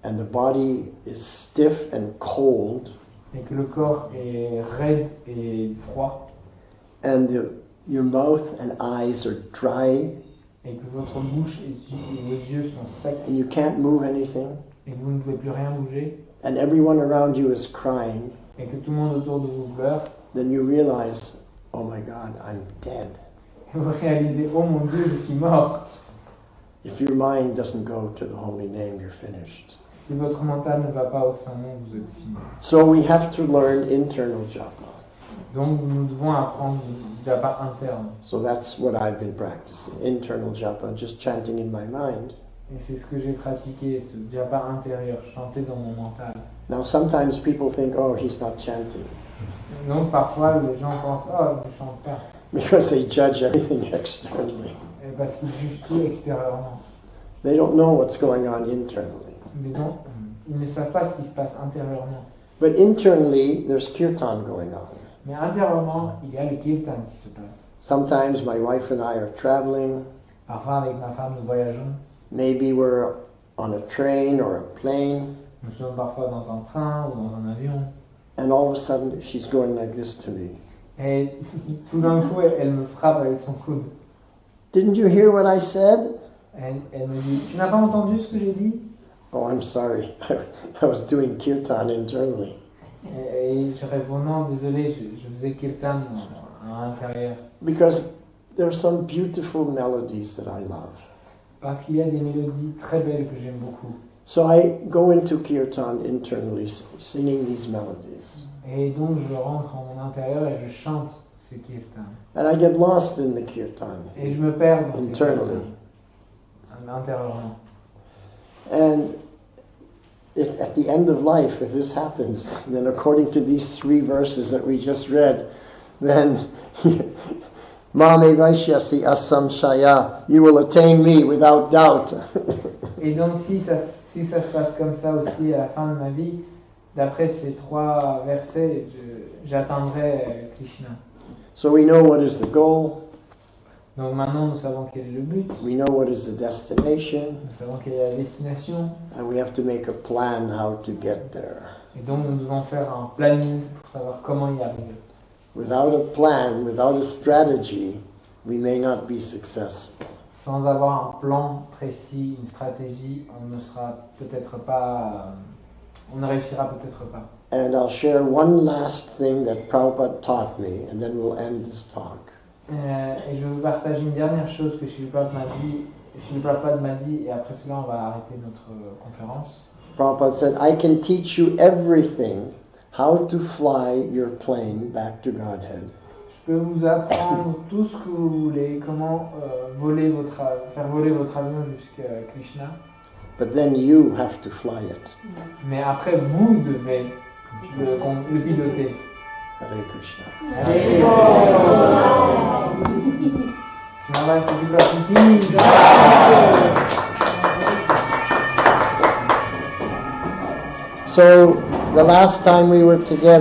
and the body is stiff and cold, et que le corps est raide et froid, and your mouth and eyes are dry, et que votre bouche et vos yeux sont secs, and you can't move anything, et que vous ne pouvez plus rien bouger, and everyone around you is crying, et que tout le monde autour de vous pleure, then you realize, oh my God, I'm dead. et vous réalisez, oh mon Dieu, je suis mort. If your mind doesn't go to the holy name, you're finished. Si votre mental ne va pas au Saint-Nom, vous êtes fini. So we have to learn internal japa. Donc nous devons apprendre le japa interne. So that's what I've been practicing, internal japa, just chanting in my mind. Et c'est ce que j'ai pratiqué, ce japa intérieur, chanter dans mon mental. Now sometimes people think, oh, he's not chanting, Donc parfois les gens pensent, oh, il ne chante pas. because they judge everything externally. Et parce qu'ils jugent tout extérieurement. They don't know what's going on internally. Mais donc, ils ne savent pas ce qui se passe intérieurement. But internally, there's kirtan going on. Mais intérieurement, il y a le kirtan qui se passe. Sometimes my wife and I are traveling. Parfois avec ma femme, nous voyageons. Maybe we're on a train or a plane. Nous sommes parfois dans un train ou dans un avion. And all of a sudden, she's going like this to me. Et tout d'un coup, elle me frappe avec son coude. Didn't you hear what I said? Elle me dit, tu n'as pas entendu ce que j'ai dit? Oh, I'm sorry. I was doing kirtan internally. Et je réponds, non, désolé, je faisais kirtan à l'intérieur. Because there are some beautiful melodies that I love. Parce qu'il y a des mélodies très belles que j'aime beaucoup. So I go into kirtan internally, singing these melodies. Et donc je rentre en mon intérieur et je chante ces kirtans. And I get lost in the kirtan Et je me perds dans ces internally. kirtans, intérieurement. And if at the end of life, if this happens, then according to these 3 verses that we just read, then Mame Vaiyasaki asamshaya, you will attain me without doubt. Et donc si ça se passe comme ça aussi à la fin de ma vie, d'après ces 3 versets, j'atteindrai Krishna. So we know what is the goal, Donc maintenant nous savons quel est le but, we know what is the destination, nous savons quelle est la destination, and we have to make a plan how to get there. et donc nous devons faire un planning pour savoir comment y arriver. Without a plan, without a strategy, we may not be successful. Sans avoir un plan précis, une stratégie, on ne sera peut-être pas, on ne réussira peut-être pas. And I'll share one last thing that Prabhupada taught me, and then we'll end this talk. Et je vais vous partager une dernière chose que Sri Prabhupada m'a dit, et après cela on va arrêter notre conférence. Prabhupada said, I can teach you everything, how to fly your plane back to Godhead. Je peux vous apprendre tout ce que vous voulez, comment faire voler votre avion jusqu'à Krishna. But then you have to fly it. Mais après, vous devez le piloter. Hare Krishna. Allez. Sinon, Vaiyasaki pratique. So the last time we were together,